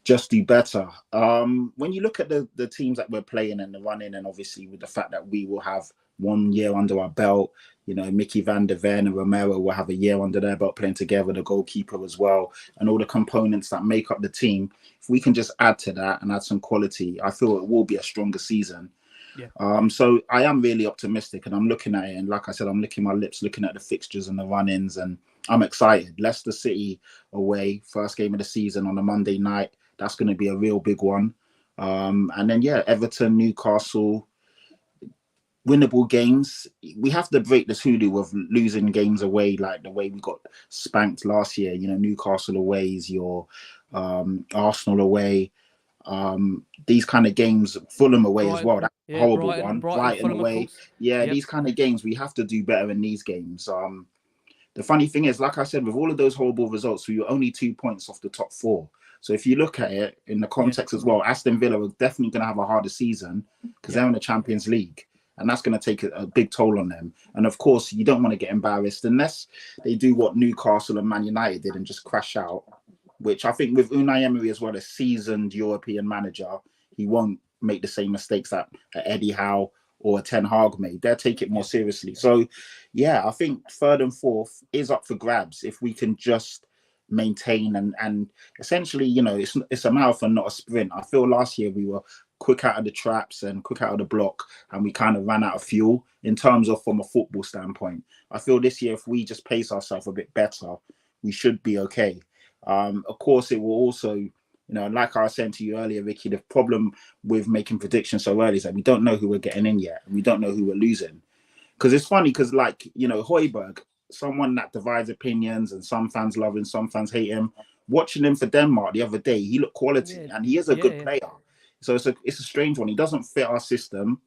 just do better. When you look at the teams that we're playing and the running, and obviously with the fact that we will have 1 year under our belt, you know, Mickey van der Ven and Romero will have a year under their belt playing together, the goalkeeper as well, and all the components that make up the team. If we can just add to that and add some quality, I feel it will be a stronger season. Yeah. So I am really optimistic, and I'm looking at it, and like I said, I'm licking my lips looking at the fixtures and the run-ins, and I'm excited. Leicester City away, first game of the season on a Monday night. That's going to be a real big one. And then, Everton, Newcastle, winnable games. We have to break this hoodoo of losing games away, like the way we got spanked last year. You know, Newcastle away is your Arsenal away. These kind of games, Fulham away Brighton, as well. That's a horrible one. Brighton Brighton away. These kind of games, we have to do better in these games. The funny thing is, like I said, with all of those horrible results, we were only 2 points off the top 4. So if you look at it in the context as well, Aston Villa are definitely going to have a harder season because they're in the Champions League. And that's going to take a big toll on them. And of course, you don't want to get embarrassed unless they do what Newcastle and Man United did and just crash out, which I think with Unai Emery as well, a seasoned European manager, he won't make the same mistakes that Eddie Howe or Ten Hag made. They'll take it more seriously. So, I think 3rd and 4th is up for grabs if we can just maintain and essentially, you know, it's a marathon, not a sprint. I feel last year we were quick out of the traps and quick out of the block, and we kind of ran out of fuel in terms of from a football standpoint. I feel this year, if we just pace ourselves a bit better, we should be okay. Of course, it will also, you know, like I was saying to you earlier, Ricky, the problem with making predictions so early is that we don't know who we're getting in yet, and we don't know who we're losing. Because it's funny, because like, you know, Højbjerg, someone that divides opinions, and some fans love him, some fans hate him. Watching him for Denmark the other day, he looked quality, and he is a good player. So it's a strange one. He doesn't fit our system,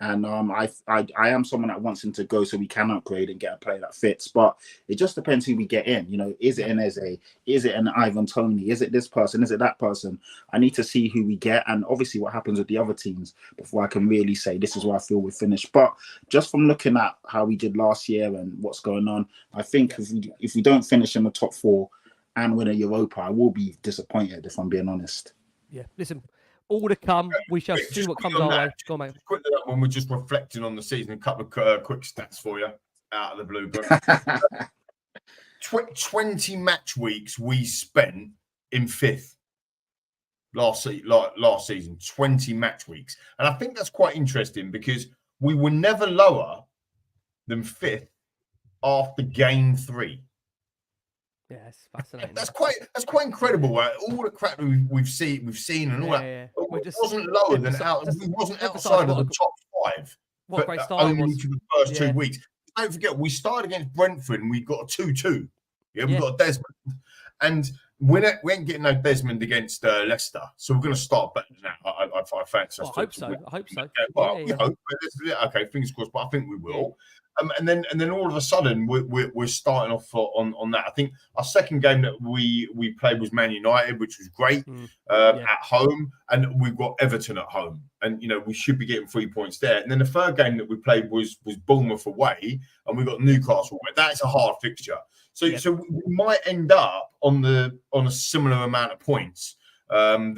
and I am someone that wants him to go so we can upgrade and get a player that fits. But it just depends who we get in. You know, is it an Eze? Is it an Ivan Toney? Is it this person? Is it that person? I need to see who we get, and obviously what happens with the other teams before I can really say this is where I feel we're finished. But just from looking at how we did last year and what's going on, I think if we don't finish in the top 4 and win a Europa, I will be disappointed, if I'm being honest. Yeah, listen. All to come. We shall see what comes our way. Go on, mate. Quickly, when we're just reflecting on the season, a couple of quick stats for you out of the blue book. 20 match weeks we spent in 5th last season. 20 match weeks, and I think that's quite interesting because we were never lower than 5th after game 3. Yeah, it's fascinating. That's quite incredible. Right? All the crap we've seen, and all that. Yeah. It wasn't lower than we wasn't outside of the top 5. What great start only was for the first 2 weeks. Don't forget, we started against Brentford and we got a 2-2. Yeah, we got a Desmond, and we ain't getting no Desmond against Leicester, so we're going to start better than that. I fancy. I hope so. We hope. Okay, fingers crossed, but I think we will. And then all of a sudden we're starting off on that. I think our second game that we played was Man United, which was great at home, and we've got Everton at home, and you know we should be getting 3 points there. And then the third game that we played was Bournemouth away, and we got Newcastle away. That's a hard fixture. So we might end up on a similar amount of points than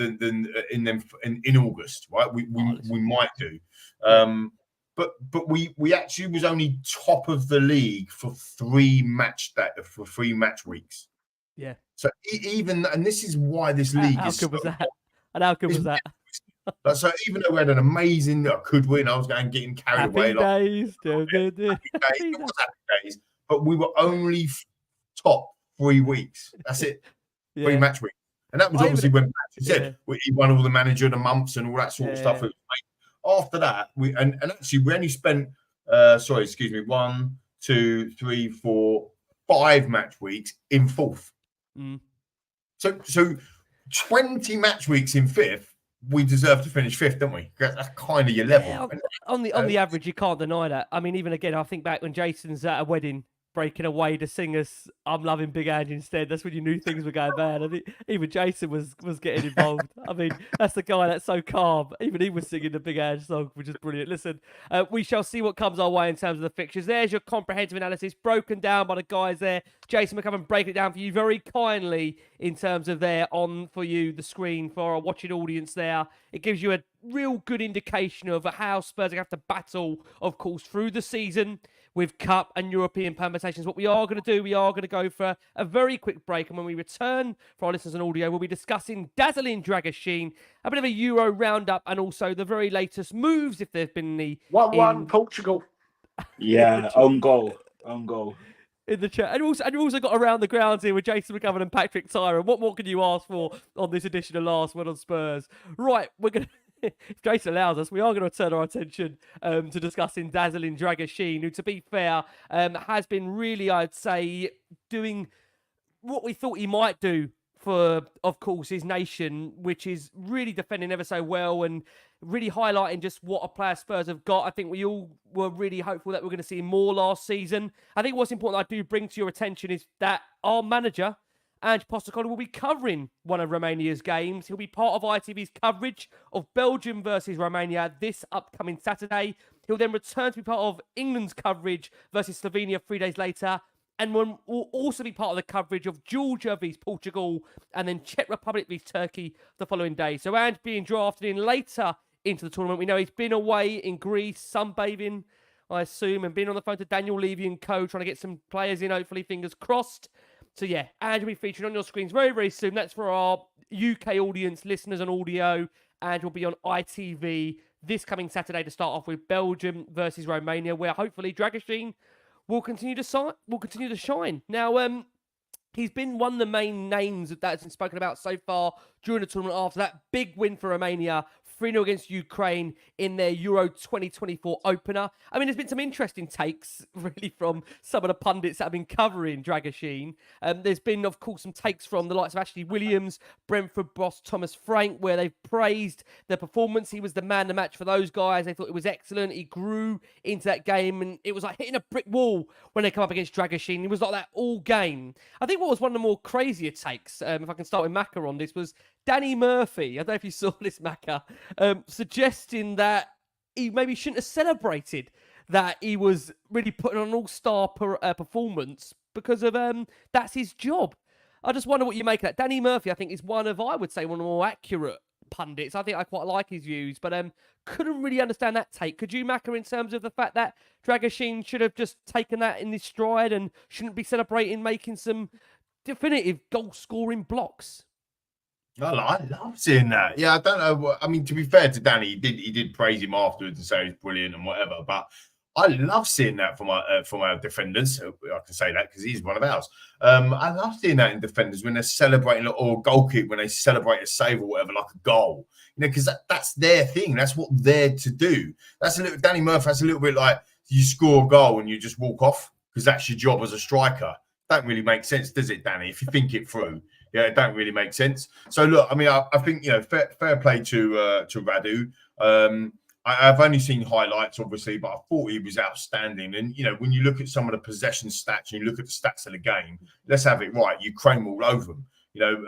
in August, right? We might do. But we actually was only top of the league for 3 match weeks. Yeah. So even, and this is why this league how is. Good was that? And how good was that? So even though we had an amazing, could win, I was going getting carried away. Happy days. It was happy days, but we were only top 3 weeks. That's it. 3 match weeks, and that was obviously when Patrick said he won all the manager of the months and all that sort of stuff. It was after that, we actually we only spent 1, 2, 3, 4, 5 match weeks in 4th. So 20 match weeks in 5th, we deserve to finish 5th, don't we? That's kind of your level. On the average, you can't deny that. I mean, even again, I think back when Jason's at a wedding breaking away to sing us "I'm Loving Big Ange" instead. That's when you knew things were going bad. I think even Jason was getting involved. I mean, that's the guy that's so calm. Even he was singing the Big Ange song, which is brilliant. Listen, we shall see what comes our way in terms of the fixtures. There's your comprehensive analysis broken down by the guys there. Jason McGovern breaking it down for you very kindly in terms of there on for you the screen for our watching audience there. It gives you a real good indication of how Spurs are going to have to battle, of course, through the season with Cup and European permutations. What we are going to do, we are going to go for a very quick break. And when we return for our listeners on audio, we'll be discussing dazzling Dragusin, a bit of a Euro roundup, and also the very latest moves, if there's been any. 1-1 Portugal. Yeah, on goal. On goal. In the chat. And we've also got Around the Grounds here with Jason McGovern and Patrick Tyrant. What more can you ask for on this edition of Last Word on Spurs? Right, we're going to... If Jason allows us, we are going to turn our attention to discussing dazzling Dragusin, who, to be fair, has been really, I'd say, doing what we thought he might do for, of course, his nation, which is really defending ever so well and really highlighting just what a player Spurs have got. I think we all were really hopeful that we're going to see more last season. I think what's important I do bring to your attention is that our manager, Ange Postecoglou, will be covering one of Romania's games. He'll be part of ITV's coverage of Belgium versus Romania this upcoming Saturday. He'll then return to be part of England's coverage versus Slovenia 3 days later. And will also be part of the coverage of Georgia vs Portugal and then Czech Republic vs Turkey the following day. So Ange being drafted in later into the tournament. We know he's been away in Greece, sunbathing, I assume, and been on the phone to Daniel Levy and co, trying to get some players in, hopefully, fingers crossed. So yeah, Ange will be featured on your screens very, very soon. That's for our UK audience, listeners on audio. Ange will be on ITV this coming Saturday to start off with Belgium versus Romania, where hopefully Dragusin will continue to shine. Now, he's been one of the main names that's been spoken about so far during the tournament after that big win for Romania, 3-0 against Ukraine in their Euro 2024 opener. I mean, there's been some interesting takes, really, from some of the pundits that have been covering Dragusin. There's been, of course, some takes from the likes of Ashley Williams, Brentford boss Thomas Frank, where they've praised their performance. He was the man of the match for those guys. They thought it was excellent. He grew into that game, and it was like hitting a brick wall when they come up against Dragusin. He was like that all game. I think what was one of the more crazier takes, if I can start with Macca on this, was Danny Murphy. I don't know if you saw this, Macca, suggesting that he maybe shouldn't have celebrated that he was really putting on an all-star performance because of that's his job. I just wonder what you make of that. Danny Murphy, I think, is one of, I would say, one of the more accurate pundits. I think I quite like his views, but couldn't really understand that take. Could you, Macca, in terms of the fact that Dragusin should have just taken that in his stride and shouldn't be celebrating making some definitive goal-scoring blocks? I love seeing that. Yeah, I don't know. I mean, to be fair to Danny, he did praise him afterwards and say he's brilliant and whatever. But I love seeing that from our defenders. I can say that because he's one of ours. I love seeing that in defenders when they're celebrating, or goal kick when they celebrate a save or whatever, like a goal. You know, because that's their thing. That's what they're to do. That's a little Danny Murphy. That's a little bit like you score a goal and you just walk off because that's your job as a striker. Don't really make sense, does it, Danny? If you think it through. Yeah, it don't really make sense. So look, I mean, I think, you know, fair play to Radu. I've only seen highlights, obviously, but I thought he was outstanding. And you know, when you look at some of the possession stats and you look at the stats of the game, let's have it right. Ukraine all over them. You know,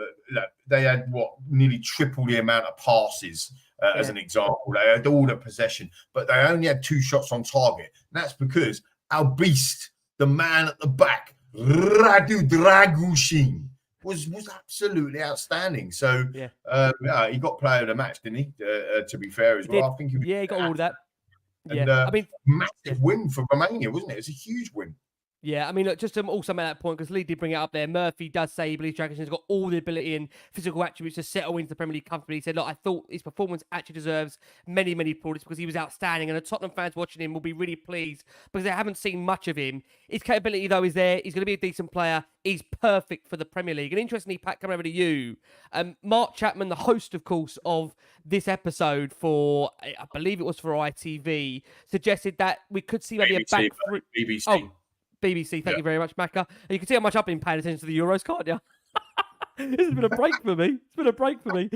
they had nearly triple the amount of passes as an example. They had all the possession, but they only had 2 shots on target. And that's because our beast, the man at the back, Radu Drăgușin, was absolutely outstanding. So he got player of the match, didn't he? To be fair as well, I think he got all of that. And, I mean, massive win for Romania, wasn't it? It's a huge win. Yeah, I mean, look, just to also make that point, because Lee did bring it up there, Murphy does say he believes Dragusin's got all the ability and physical attributes to settle into the Premier League comfortably. He said, look, I thought his performance actually deserves many, many plaudits because he was outstanding, and the Tottenham fans watching him will be really pleased because they haven't seen much of him. His capability, though, is there. He's going to be a decent player. He's perfect for the Premier League. And interestingly, Pat, coming over to you, Mark Chapman, the host, of course, of this episode for, I believe it was for ITV, suggested that we could see maybe BBC, a back... BBC. Oh, BBC, thank you very much, Macca. You can see how much I've been paying attention to the Euros, can't you? This has been a break for me. It's been a break for me.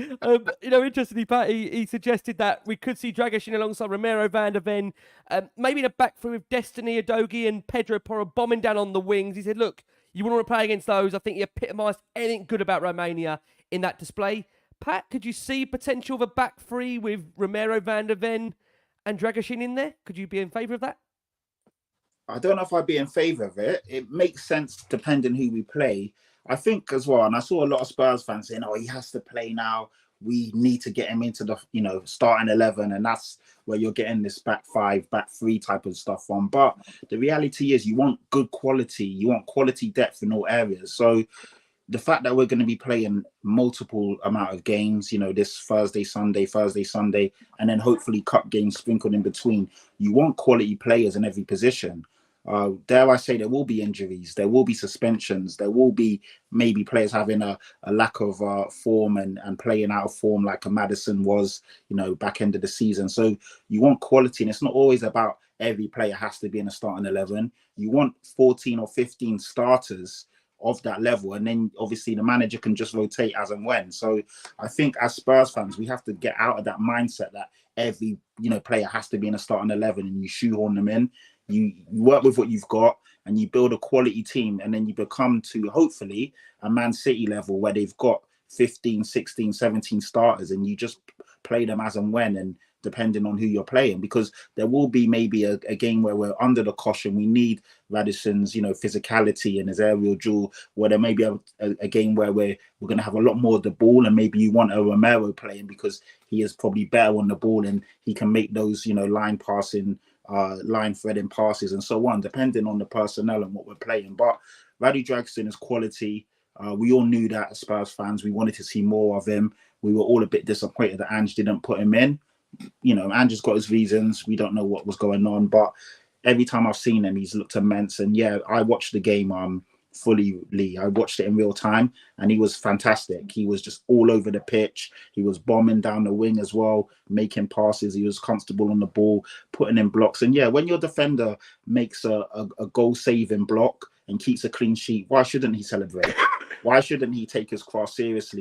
Interestingly, Pat, he suggested that we could see Dragusin alongside Romero van der Ven, maybe in a back three with Destiny, Udogie and Pedro Porro bombing down on the wings. He said, look, you want to play against those. I think he epitomised anything good about Romania in that display. Pat, could you see potential of a back three with Romero van der Ven and Dragusin in there? Could you be in favour of that? I don't know if I'd be in favour of it. It makes sense depending who we play. I think as well, and I saw a lot of Spurs fans saying, oh, he has to play now. We need to get him into the, starting 11. And that's where you're getting this back five, back three type of stuff from. But the reality is you want good quality. You want quality depth in all areas. So the fact that we're going to be playing multiple amount of games, this Thursday, Sunday, and then hopefully cup games sprinkled in between, you want quality players in every position. Dare I say, there will be injuries, there will be suspensions, there will be maybe players having a lack of form and playing out of form like a Maddison was, back end of the season. So you want quality, and it's not always about every player has to be in a starting 11. You want 14 or 15 starters of that level, and then obviously the manager can just rotate as and when. So I think as Spurs fans, we have to get out of that mindset that every player has to be in a starting 11 and you shoehorn them in. You work with what you've got and you build a quality team, and then you become to hopefully a Man City level where they've got 15, 16, 17 starters, and you just play them as and when, and depending on who you're playing, because there will be maybe a game where we're under the caution. We need Radisson's, physicality and his aerial duel, where there may be a game where we're going to have a lot more of the ball, and maybe you want a Romero playing because he is probably better on the ball and he can make those, line passing, line threading passes and so on, depending on the personnel and what we're playing. But Radu Drăgușin is quality. We all knew that as Spurs fans. We wanted to see more of him. We were all a bit disappointed that Ange didn't put him in. Andrew's got his reasons. We don't know what was going on, but every time I've seen him, he's looked immense. And yeah, I watched the game fully, Lee. I watched it in real time, and he was fantastic. He was just all over the pitch. He was bombing down the wing as well, making passes. He was comfortable on the ball, putting in blocks. And yeah, when your defender makes a goal-saving block and keeps a clean sheet, why shouldn't he celebrate? Why shouldn't he take his cross seriously?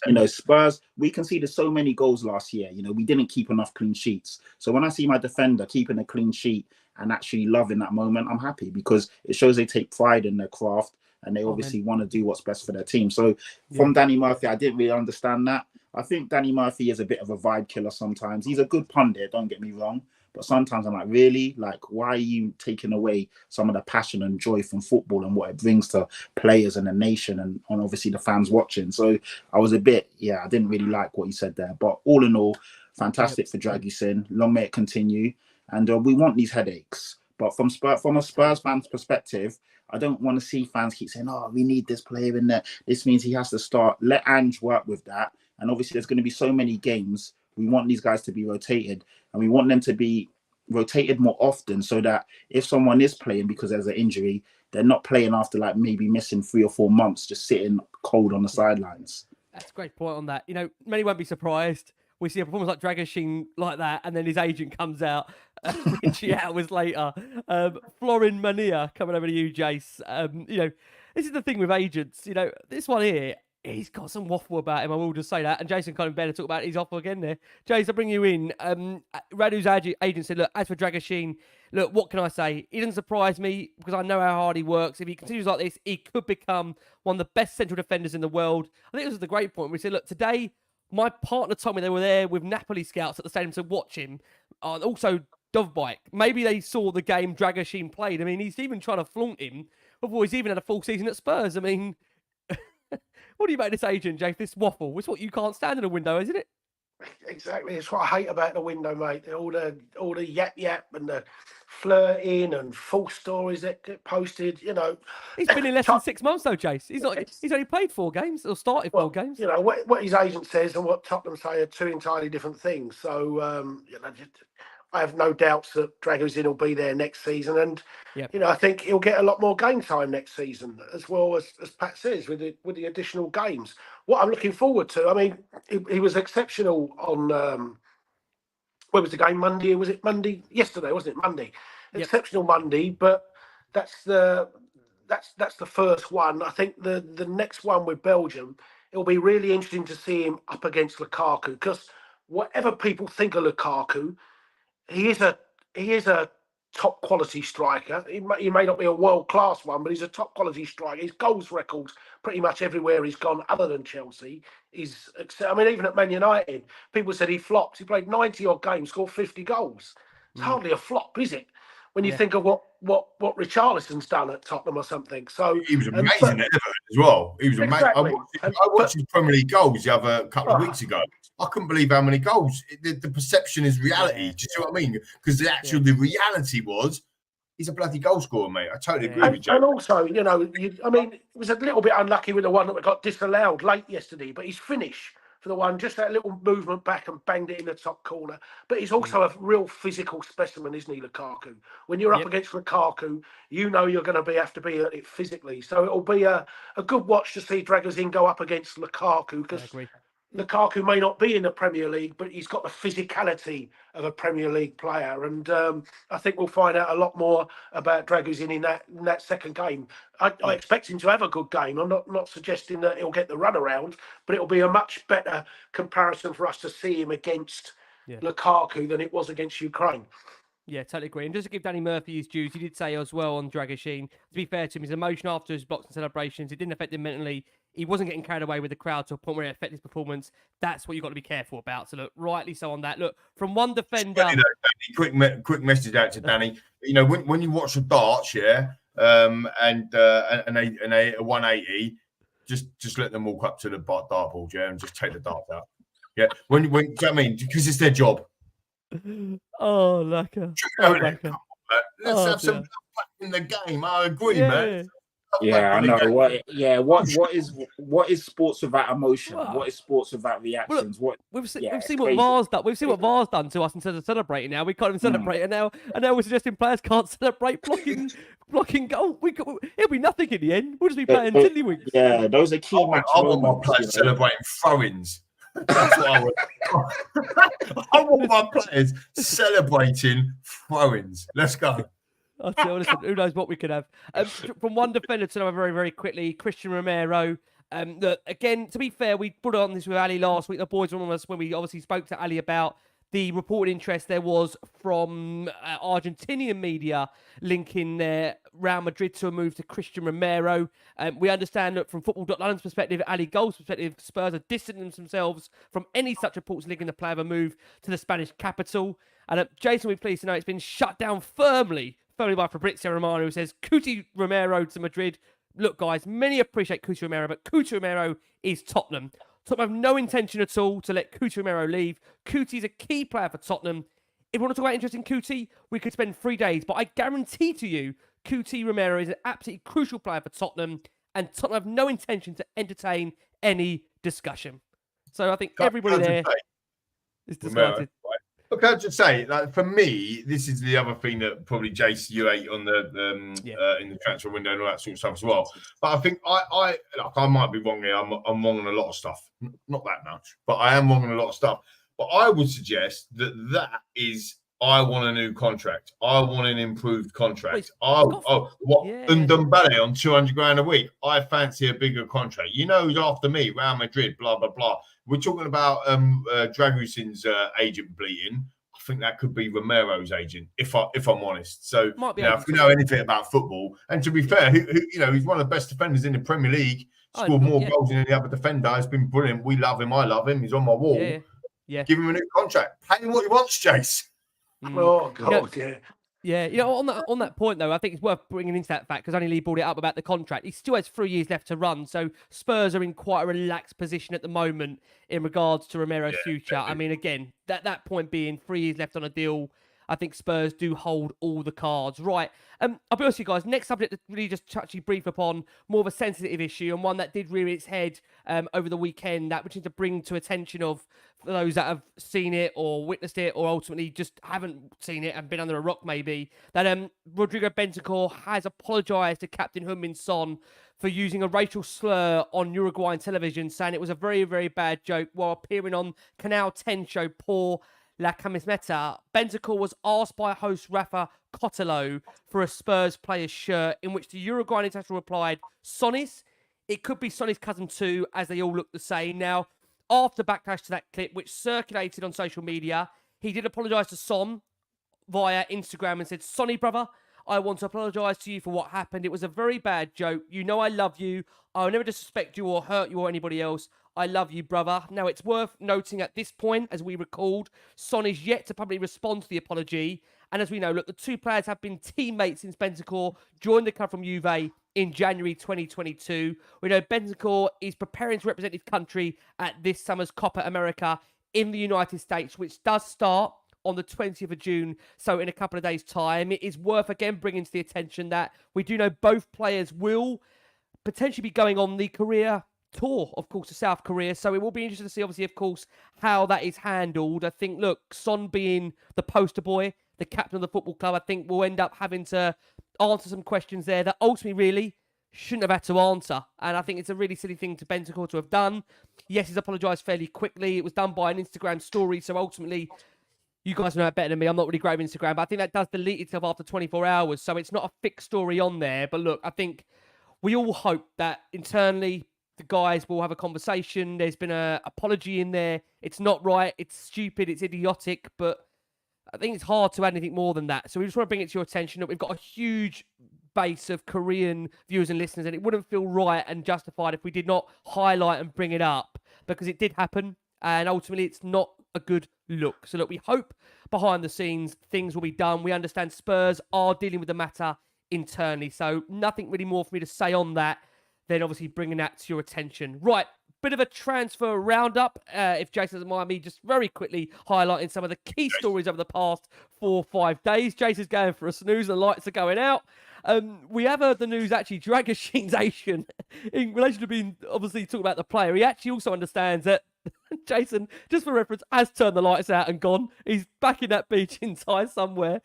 And, Spurs, we conceded so many goals last year. We didn't keep enough clean sheets. So when I see my defender keeping a clean sheet and actually loving that moment, I'm happy, because it shows they take pride in their craft and they obviously want to do what's best for their team. So from Danny Murphy, I didn't really understand that. I think Danny Murphy is a bit of a vibe killer sometimes. He's a good pundit, don't get me wrong. But sometimes I'm like, really? Like, why are you taking away some of the passion and joy from football and what it brings to players and the nation and obviously the fans watching? So I was a bit, I didn't really like what he said there. But all in all, fantastic for Dragusin. Long may it continue. And we want these headaches. But from a Spurs fan's perspective, I don't want to see fans keep saying, oh, we need this player in there. This means he has to start. Let Ange work with that. And obviously there's going to be so many games. We want these guys to be rotated, and we want them to be rotated more often, so that if someone is playing because there's an injury, they're not playing after like maybe missing 3 or 4 months, just sitting cold on the sidelines. That's a great point on that. Many won't be surprised. We see a performance like Dragusin like that, and then his agent comes out 3 hours later. Florin Mania coming over to you, Jace. This is the thing with agents. This one here, he's got some waffle about him, I will just say that. And Jason kind of better talk about his offer again there. Jason, I'll bring you in. Radu's agent said, look, as for Dragusin, look, what can I say? He doesn't surprise me because I know how hard he works. If he continues like this, he could become one of the best central defenders in the world. I think this is the great point. We said, look, today, my partner told me they were there with Napoli scouts at the stadium to watch him. And also, Dovbike. Maybe they saw the game Dragusin played. I mean, he's even trying to flaunt him before he's even had a full season at Spurs. I mean, what do you make this agent, Jake? This waffle? It's what you can't stand in a window, isn't it? Exactly. It's what I hate about the window, mate. All the yap and the flirting and false stories that get posted. He's been in less than 6 months, though, Jace. He's only played 4 games or started 4 games. What his agent says and what Tottenham say are 2 entirely different things. So I have no doubts that Dragusin will be there next season, and I think he'll get a lot more game time next season, as well as Pat says, with the additional games. What I'm looking forward to, I mean, he was exceptional on where was the game? Monday? Was it Monday? Yesterday, wasn't it? Monday. Yep. Exceptional Monday, but that's the first one. I think the next one with Belgium it'll be really interesting to see him up against Lukaku, because whatever people think of Lukaku, he is a top quality striker. He may not be a world class one, but he's a top quality striker. His goals records pretty much everywhere he's gone, other than Chelsea, is. I mean, even at Man United, people said he flopped. He played 90 odd games, scored 50 goals. It's hardly a flop, is it? When you think of what Richarlison's done at Tottenham or something. So he was amazing at Everton as well. He was amazing. Exactly. I watched his Premier League goals the other couple of weeks ago. I couldn't believe how many goals. The perception is reality. Do you see what I mean? Because the reality was he's a bloody goal scorer, mate. I totally agree with you. And also, I mean, it was a little bit unlucky with the one that got disallowed late yesterday, but his finish for the one, just that little movement back and banged it in the top corner. But he's also a real physical specimen, isn't he, Lukaku? When you're up against Lukaku, you know you're going to have to be at it physically. So it'll be a good watch to see Dragusin go up against Lukaku, because Lukaku may not be in the Premier League, but he's got the physicality of a Premier League player. And I think we'll find out a lot more about Dragusin in that second game. I expect him to have a good game. I'm not suggesting that he'll get the runaround, but it'll be a much better comparison for us to see him against Lukaku than it was against Ukraine. Yeah, totally agree. And just to give Danny Murphy his dues, he did say as well on Dragusin, to be fair to him, his emotion after his boxing celebrations, it didn't affect him mentally. He wasn't getting carried away with the crowd to a point where it affected his performance. That's what you've got to be careful about. So, look, rightly so on that. Look, from one defender... Quick message out to Danny. You know, when you watch the darts, and a 180, just let them walk up to the dartboard, and just take the darts out. Yeah, do you know what I mean? Because it's their job. Oh, Laka. Let's have some in the game. I agree, man. Yeah, I know. What is sports without emotion? What is sports without reactions? We've seen what VAR's done. We've seen what VAR's done to us instead of celebrating. Now we can't even celebrate it now, and now we're suggesting players can't celebrate blocking goal. It'll be nothing in the end. We'll just be playing tiddlywinks. Yeah, those are key match moments. I want my players celebrating throw-ins. That's what I want. I want my players celebrating throw-ins. Let's go. Listen, who knows what we could have. From one defender to another very, very quickly, Christian Romero. Again, to be fair, we put on this with Ali last week. The boys were on us when we obviously spoke to Ali about the reported interest there was from Argentinian media linking Real Madrid to a move to Christian Romero. We understand that from Football.London's perspective, Ali Gold's perspective, Spurs are distancing themselves from any such reports linking the player of a move to the Spanish capital. And Jason, we're pleased to know it's been shut down firmly by Fabrizio Romano, who says, Cuti Romero to Madrid. Look, guys, many appreciate Cuti Romero, but Cuti Romero is Tottenham. Tottenham have no intention at all to let Cuti Romero leave. Cuti is a key player for Tottenham. If we want to talk about interest in Cuti, we could spend 3 days, but I guarantee to you, Cuti Romero is an absolutely crucial player for Tottenham, and Tottenham have no intention to entertain any discussion. So I think everybody there is disappointed. Look, I'll just say, like, for me, this is the other thing that probably Jace, you ate on the in the transfer window and all that sort of stuff as well. But I think I might be wrong here. I'm wrong on a lot of stuff, not that much, but I am wrong on a lot of stuff. But I would suggest that is, I want a new contract. I want an improved contract. Ndombele on 200 grand a week. I fancy a bigger contract. You know who's after me? Real Madrid. Blah blah blah. We're talking about Dragusin's agent bleeding. I think that could be Romero's agent, if I'm honest. So if you know anything about football, and to be fair, he's one of the best defenders in the Premier League. Scored more goals than any other defender. It's been brilliant. We love him. I love him. He's on my wall. Yeah. Give him a new contract. Pay him what he wants, Jace. Oh God, Yeah, on that point, though, I think it's worth bringing into that fact, because only Lee brought it up about the contract. He still has 3 years left to run, so Spurs are in quite a relaxed position at the moment in regards to Romero's future. I mean, again, that point being 3 years left on a deal, I think Spurs do hold all the cards. Right, I'll be honest with you guys, next subject to really just touch brief upon, more of a sensitive issue, and one that did rear its head over the weekend, that which is to bring to attention of those that have seen it or witnessed it or ultimately just haven't seen it and been under a rock maybe, that Rodrigo Bentancur has apologised to Captain Heung-min Son for using a racial slur on Uruguayan television, saying it was a very, very bad joke while appearing on Canal 10 show Por La Camiseta. Bentancur was asked by host Rafa Cotello for a Spurs player's shirt, in which the Uruguayan international replied, "Sonis, It could be Sonny's cousin too, as they all look the same. Now, after backlash to that clip, which circulated on social media, he did apologise to Son via Instagram and said, "Sonny, brother, I want to apologise to you for what happened. It was a very bad joke. You know I love you. I'll never disrespect you or hurt you or anybody else. I love you, brother." Now, it's worth noting at this point, as we recalled, Son is yet to publicly respond to the apology. And as we know, look, the two players have been teammates since Bentancur joined the club from Juve in January 2022. We know Bentancur is preparing to represent his country at this summer's Copa America in the United States, which does start on the 20th of June, so in a couple of days' time. It is worth, again, bringing to the attention that we do know both players will potentially be going on the career tour, of course, to South Korea. So it will be interesting to see, obviously, of course, how that is handled. I think, look, Son being the poster boy, the captain of the football club, I think we'll end up having to answer some questions there that ultimately really shouldn't have had to answer. And I think it's a really silly thing to Bentancur to have done. Yes, he's apologised fairly quickly. It was done by an Instagram story, so ultimately, you guys know it better than me. I'm not really great with Instagram, but I think that does delete itself after 24 hours. So it's not a fixed story on there. But look, I think we all hope that internally the guys will have a conversation. There's been an apology in there. It's not right. It's stupid. It's idiotic. But I think it's hard to add anything more than that. So we just want to bring it to your attention that we've got a huge base of Korean viewers and listeners, and it wouldn't feel right and justified if we did not highlight and bring it up, because it did happen. And ultimately, it's not a good look. So look, we hope behind the scenes things will be done. We understand Spurs are dealing with the matter internally. So nothing really more for me to say on that than obviously bringing that to your attention. Right, bit of a transfer roundup. If Jason doesn't mind me just very quickly highlighting some of the key stories over the past 4 or 5 days. Jason's going for a snooze. The lights are going out. We have heard the news, actually, Dragusin's Asian, in relation to being, obviously, talking about the player. He actually also understands that Jason, just for reference, has turned the lights out and gone. He's back in that beach in Thai somewhere.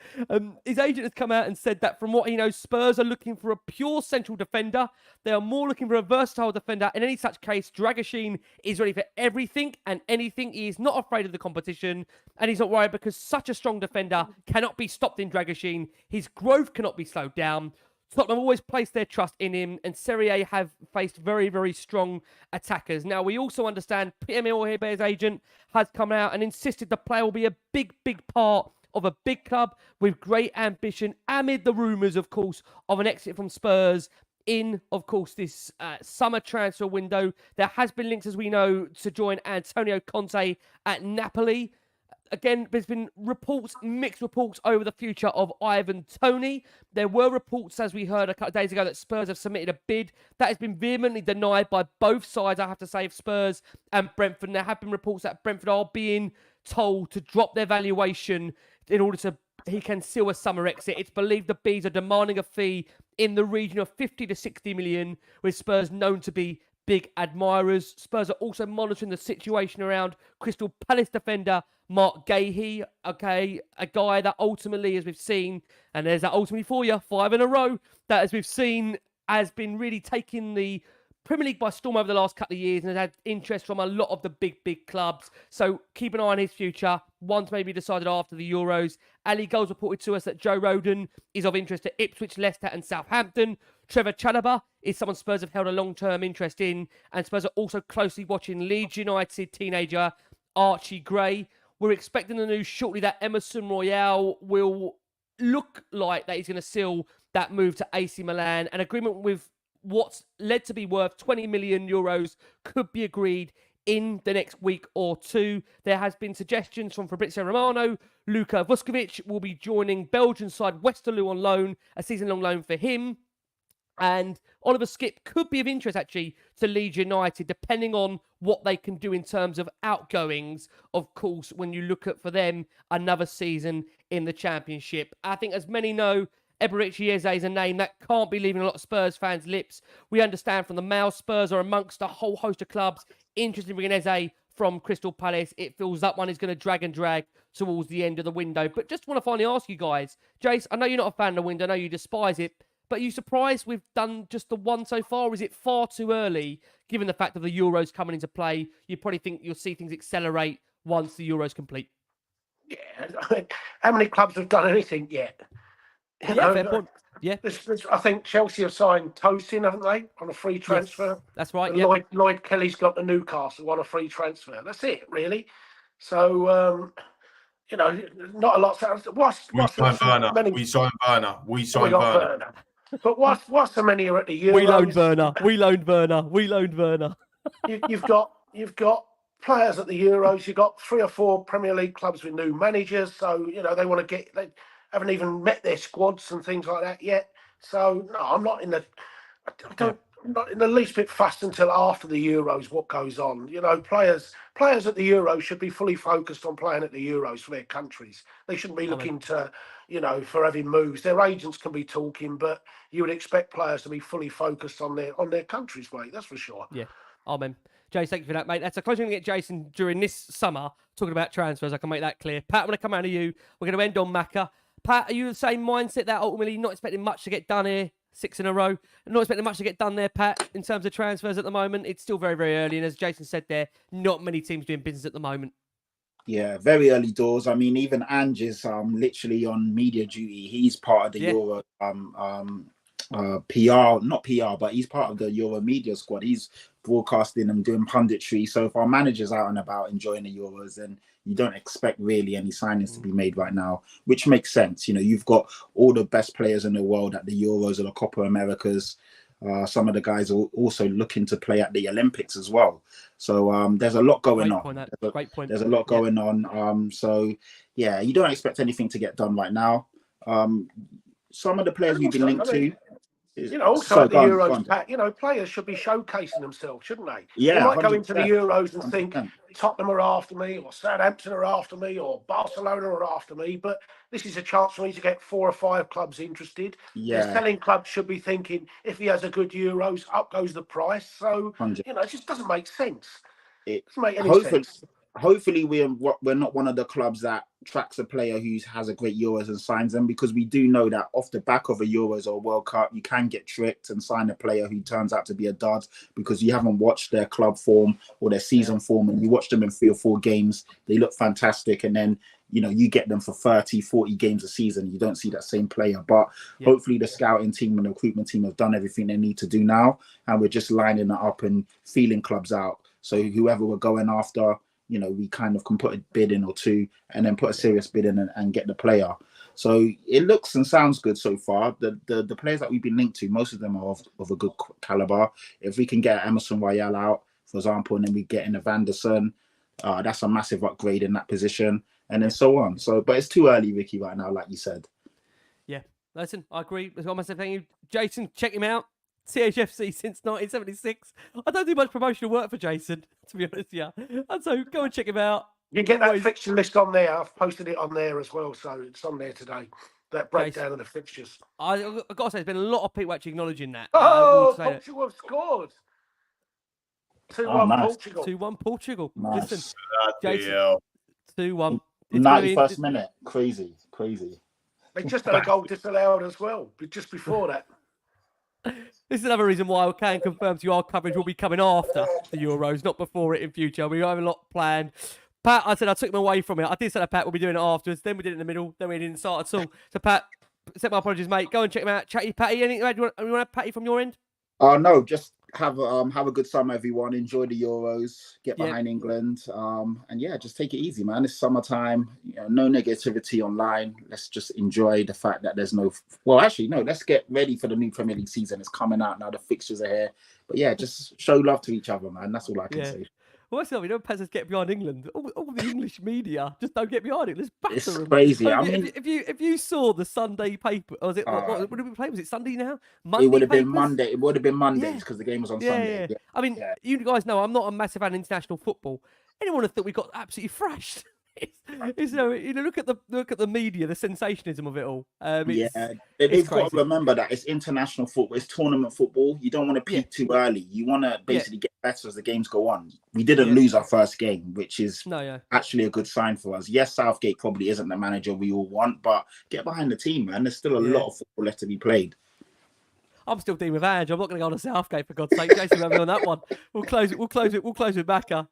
His agent has come out and said that from what he knows, Spurs are looking for a pure central defender. They are more looking for a versatile defender. In any such case, Dragusin is ready for everything and anything. He is not afraid of the competition, and he's not worried because such a strong defender cannot be stopped in Dragusin. His growth cannot be slowed down. Tottenham always placed their trust in him, and Serie A have faced very, very strong attackers. Now, we also understand Pierre Orhebe's agent has come out and insisted the player will be a big, big part of a big club with great ambition, amid the rumours, of course, of an exit from Spurs in, of course, this summer transfer window. There has been links, as we know, to join Antonio Conte at Napoli. Again, there's been reports, mixed reports over the future of Ivan Toney. There were reports, as we heard a couple of days ago, that Spurs have submitted a bid. That has been vehemently denied by both sides, I have to say, of Spurs and Brentford. And there have been reports that Brentford are being told to drop their valuation in order to he can seal a summer exit. It's believed the Bees are demanding a fee in the region of 50 to 60 million, with Spurs known to be big admirers. Spurs are also monitoring the situation around Crystal Palace defender Mark Gahey, okay, a guy that ultimately, as we've seen, and there's that ultimately for you, 5 in a row, that as we've seen, has been really taking the Premier League by storm over the last couple of years and has had interest from a lot of the big, big clubs. So keep an eye on his future. One's maybe decided after the Euros. Ali Goals reported to us that Joe Rodon is of interest to Ipswich, Leicester and Southampton. Trevor Chalobah is someone Spurs have held a long-term interest in, and Spurs are also closely watching Leeds United teenager Archie Gray. We're expecting the news shortly that Emerson Royale will look like that he's going to seal that move to AC Milan. An agreement with what's led to be worth 20 million euros could be agreed in the next week or two. There has been suggestions from Fabrizio Romano. Luka Vuskovic will be joining Belgian side Westerlo on loan, a season-long loan for him. And Oliver Skipp could be of interest, actually, to Leeds United, depending on what they can do in terms of outgoings. Of course, when you look at, for them, another season in the Championship. I think, as many know, Eberechi Eze is a name that can't be leaving a lot of Spurs fans' lips. We understand from the Mail, Spurs are amongst a whole host of clubs interested in bringing Eze from Crystal Palace. It feels that one is going to drag towards the end of the window. But just want to finally ask you guys, Jace, I know you're not a fan of the window, I know you despise it, but are you surprised we've done just the one so far? Or is it far too early, given the fact of the Euros coming into play? You probably think you'll see things accelerate once the Euros complete. Yeah, how many clubs have done anything yet? You Yeah, know, fair point. Yeah, I think Chelsea have signed Tosin, haven't they, on a free transfer? yes, that's right. And Yeah, Lloyd Kelly's got to Newcastle on a free transfer. That's it, really. So, not a lot. We signed Werner. Many? We signed Werner. We We signed got Werner. Werner. But what's so many are at the Euros? we loaned Werner. We loaned Werner. We loaned Werner. You've got players at the Euros. You've got 3 or 4 Premier League clubs with new managers. So they want to get. They haven't even met their squads and things like that yet. So no, I'm not in the. I'm not in the least bit fussed until after the Euros what goes on. Players at the Euros should be fully focused on playing at the Euros for their countries. They shouldn't be looking to, for having moves. Their agents can be talking, but you would expect players to be fully focused on their countries, mate. That's for sure. Yeah. Amen. Jason, thank you for that, mate. That's a close. We're going to get Jason during this summer talking about transfers. I can make that clear. Pat, I'm going to come around to you. We're going to end on Macca. Pat, are you the same mindset that ultimately not expecting much to get done here? 6 in a row. Not expecting much to get done there, Pat, in terms of transfers at the moment. It's still very, very early. And as Jason said there, not many teams doing business at the moment. Yeah, very early doors. I mean, even Ange is literally on media duty. He's part of the Euro PR, not PR, but he's part of the Euro media squad. He's broadcasting and doing punditry. So if our manager's out and about enjoying the Euros, then you don't expect really any signings to be made right now, which makes sense. You've got all the best players in the world at the Euros or the Copa Americas. Some of the guys are also looking to play at the Olympics as well. So there's a lot going on. Great point. There's a lot going on. So yeah, you don't expect anything to get done right now. Some of the players we've been linked to. Also at the Euros, Pat, players should be showcasing themselves, shouldn't they? Yeah, they might 100%. go into the Euros and 100%. think Tottenham are after me, or Southampton are after me, or Barcelona are after me. But this is a chance for me to get 4 or 5 clubs interested. Yeah. The selling clubs should be thinking, if he has a good Euros, up goes the price. So 100. it just doesn't make sense. It doesn't make any sense. Hopefully we're not one of the clubs that tracks a player who has a great Euros and signs them, because we do know that off the back of a Euros or World Cup, you can get tricked and sign a player who turns out to be a dud because you haven't watched their club form or their season form, and you watch them in 3 or 4 games, they look fantastic, and then you get them for 30, 40 games a season, you don't see that same player. But hopefully the scouting team and the recruitment team have done everything they need to do now, and we're just lining it up and feeling clubs out. So whoever we're going after, we kind of can put a bid in or 2 and then put a serious bid in and get the player. So it looks and sounds good so far. The players that we've been linked to, most of them are of a good caliber. If we can get Emerson Royale out, for example, and then we get in a Vanderson, that's a massive upgrade in that position, and then so on. So, but it's too early, Ricky, right now, like you said. Yeah, listen, I agree. That's what I must say. Thank you, Jason. Check him out. CHFC since 1976. I don't do much promotional work for Jason, to be honest. Yeah, and so go and check him out. You get that fixture list on there. I've posted it on there as well, so it's on there today. That breakdown of the fixtures. I've got to say, there's been a lot of people actually acknowledging that. Portugal have scored. 2-1 nice. Portugal. 2-1 Portugal. Nice. Listen, Jason, 2-1. 91st minute. Crazy. They just had a goal disallowed as well, just before that. This is another reason why I can confirm to you our coverage will be coming after the Euros, not before it in future. We have a lot planned. Pat, I said I took him away from it. I did say that Pat will be doing it afterwards. Then we did it in the middle. Then we didn't start at all. So Pat, accept my apologies, mate. Go and check him out. Chatty Patty. Anything you want to have, Patty, from your end? No, just have a good summer, everyone. Enjoy the Euros. Get behind England. And yeah, just take it easy, man. It's summertime. No negativity online. Let's just enjoy the fact that there's no. Well, actually, no. Let's get ready for the new Premier League season. It's coming out now. The fixtures are here. But yeah, just show love to each other, man. That's all I can say. Well, that's not, Pez get behind England. All the English media just don't get behind it. Let's batter It's them. crazy. So I mean, if you saw the Sunday paper, or was it what did we play? Was it Sunday now? Monday it would have been papers? Monday. It would have been Mondays because the game was on Sunday. Yeah. I mean, you guys know I'm not a massive fan of international football. Anyone would have thought we got absolutely thrashed. Look at the media, the sensationalism of it all. They've got to remember that it's international football, it's tournament football. You don't want to peak too early. You want to basically get better as the games go on. We didn't lose our first game, which is actually a good sign for us. Yes, Southgate probably isn't the manager we all want, but get behind the team, man. There's still a lot of football left to be played. I'm still dealing with Ange. I'm not going to go on to Southgate, for God's sake. Jason, have me on that one. We'll close it with Macca.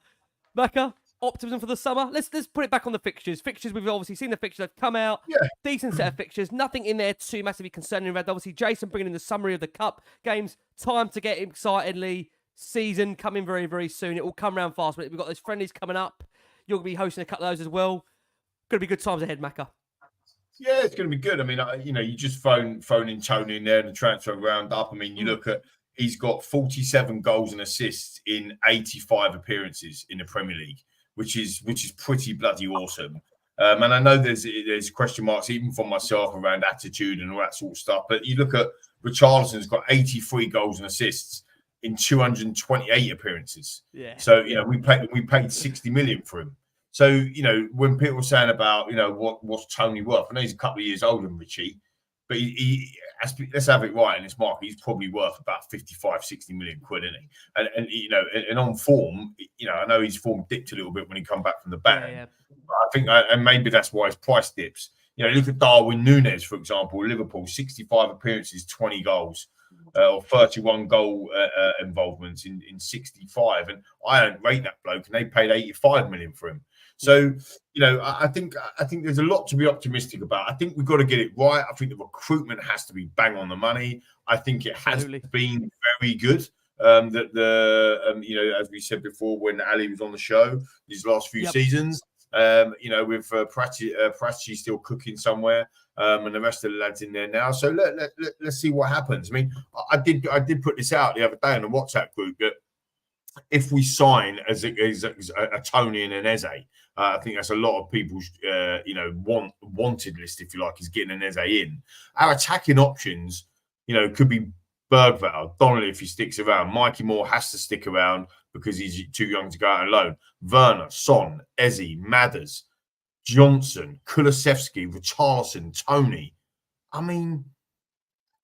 Macca, optimism for the summer. Let's put it back on the fixtures. Fixtures, we've obviously seen the fixtures have come out. Yeah. Decent set of fixtures. Nothing in there too massively concerning. Red. Obviously, Jason bringing in the summary of the cup games. Time to get excited, Lee. Season coming very, very soon. It will come around fast. But we've got those friendlies coming up. You're going to be hosting a couple of those as well. Going to be good times ahead, Macca. Yeah, it's going to be good. I mean, you just phone in Tony in there and the transfer roundup. I mean, you look at, he's got 47 goals and assists in 85 appearances in the Premier League, which is pretty bloody awesome. And I know there's question marks even for myself around attitude and all that sort of stuff. But you look at Richarlison's got 83 goals and assists in 228 appearances. Yeah. So we paid 60 million for him. So, when people were saying about, what's Tony worth? I know he's a couple of years older than Richie, but let's have it right in this market. He's probably worth about 55, 60 million quid, isn't he? And on form, I know his form dipped a little bit when he come back from the ban. Yeah. I think, and maybe that's why his price dips. Look at Darwin Núñez, for example, Liverpool, 65 appearances, 20 goals. Or 31 goal involvements in 65. And I don't rate that bloke, and they paid 85 million for him. So, I think there's a lot to be optimistic about. I think we've got to get it right. I think the recruitment has to be bang on the money. I think it has been very good. As we said before, when Ali was on the show, these last few seasons, with Prati still cooking somewhere, and the rest of the lads in there now. So let's see what happens. I mean, I did put this out the other day in the WhatsApp group that if we sign as a Tony and an Eze, I think that's a lot of people's wanted list, if you like, is getting an Eze in. Our attacking options, could be Bergvall, Donnelly if he sticks around. Mikey Moore has to stick around because he's too young to go out alone. Werner, Son, Eze, Madders, Johnson, Kulusevski, Richarlison, Tony. I mean,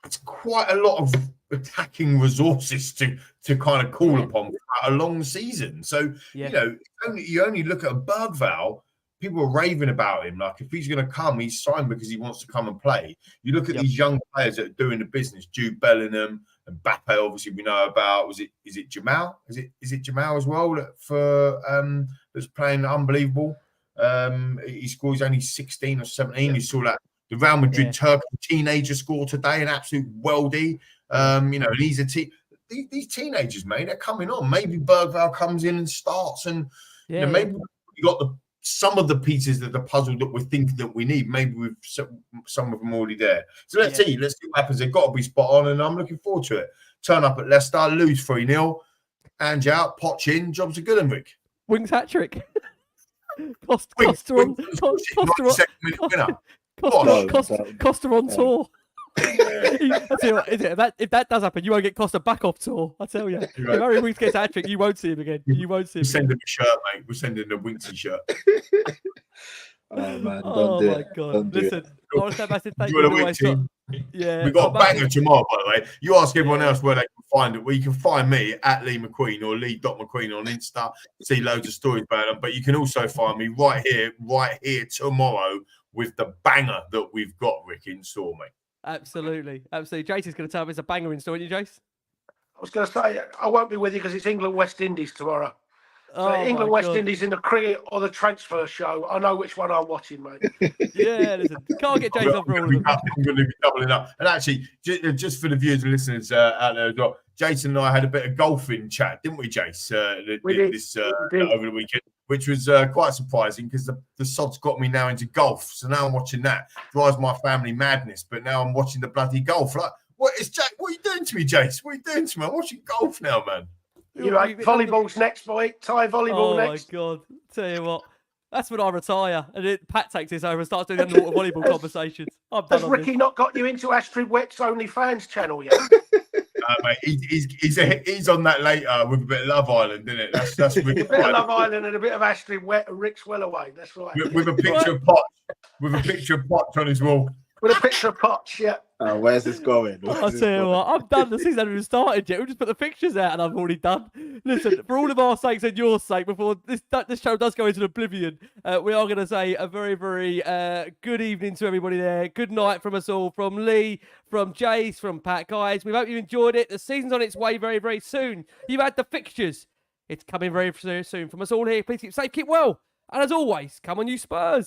it's quite a lot of attacking resources to kind of call upon for a long season. So, you only look at a Bergvall, people are raving about him. Like, if he's going to come, he's signed because he wants to come and play. You look at these young players that are doing the business, Jude Bellingham and Mbappe, obviously we know about. Is it Jamal? Is it Jamal as well that's playing unbelievable? He scores only 16 or 17. Yeah. You saw that the Real Madrid Turkish teenager score today, an absolute worldie. And he's these teenagers, mate, they're coming on. Maybe Bergvall comes in and starts, and maybe we got some of the pieces of the puzzle that we're thinking that we need. Maybe with some of them already there. So let's see what happens. They've got to be spot on, and I'm looking forward to it. Turn up at Leicester, lose 3-0, and out, Potch in, jobs are good, and Rick. Wings hat trick. Costa on tour. I tell you what, if that does happen, you won't get Costa back off tour. I tell you, if Harry Winks gets a hat trick, you won't see him again. You won't see him. Send him a shirt, mate. We're sending a Winksy shirt. Oh man! My God! Listen, honestly, massive thank you. Yeah, we got a banger tomorrow, by the way. You ask everyone else where they can find it. Well, you can find me at Lee McQueen or Lee.McQueen on Insta. See loads of stories about them, but you can also find me right here tomorrow with the banger that we've got, Rick, in store, mate. Absolutely. Jason's going to tell me it's a banger in store, aren't you, Jace? I was going to say, I won't be with you because it's England-West Indies tomorrow. So England-West Indies in the cricket or the transfer show. I know which one I'm watching, mate. Yeah, listen, can't get Jason off for all of them. I'm going to be doubling up. And actually, just for the viewers and listeners out there as well, Jason and I had a bit of golfing chat, didn't we, Jace? Over the weekend, which was quite surprising because the sod's got me now into golf. So now I'm watching that. Drives my family madness, but now I'm watching the bloody golf. Like, what are you doing to me, Jace? What are you doing to me? I'm watching golf now, man. Volleyball's next, boy. Thai volleyball next. Oh, my God. Tell you what. That's when I retire. And Pat takes this over and starts doing the underwater volleyball conversations. Has Ricky not got you into Astrid Wett's OnlyFans channel yet? Mate, he's on that later with a bit of Love Island, isn't it? That's really a bit of Love Island and a bit of Astrid Wett and Rick's Wellaway. That's right. With a picture of Potch on his wall. With a picture of Potch, yeah. Where's this going? I'll tell you what, I'm done. The season hasn't even started yet. We've just put the fixtures out and I'm already done. Listen, for all of our sakes and your sake, before this show does go into oblivion, we are going to say a very, very good evening to everybody there. Good night from us all, from Lee, from Jace, from Pat. Guys, we hope you enjoyed it. The season's on its way very, very soon. You've had the fixtures. It's coming very soon from us all here. Please keep safe, keep well. And as always, come on you Spurs.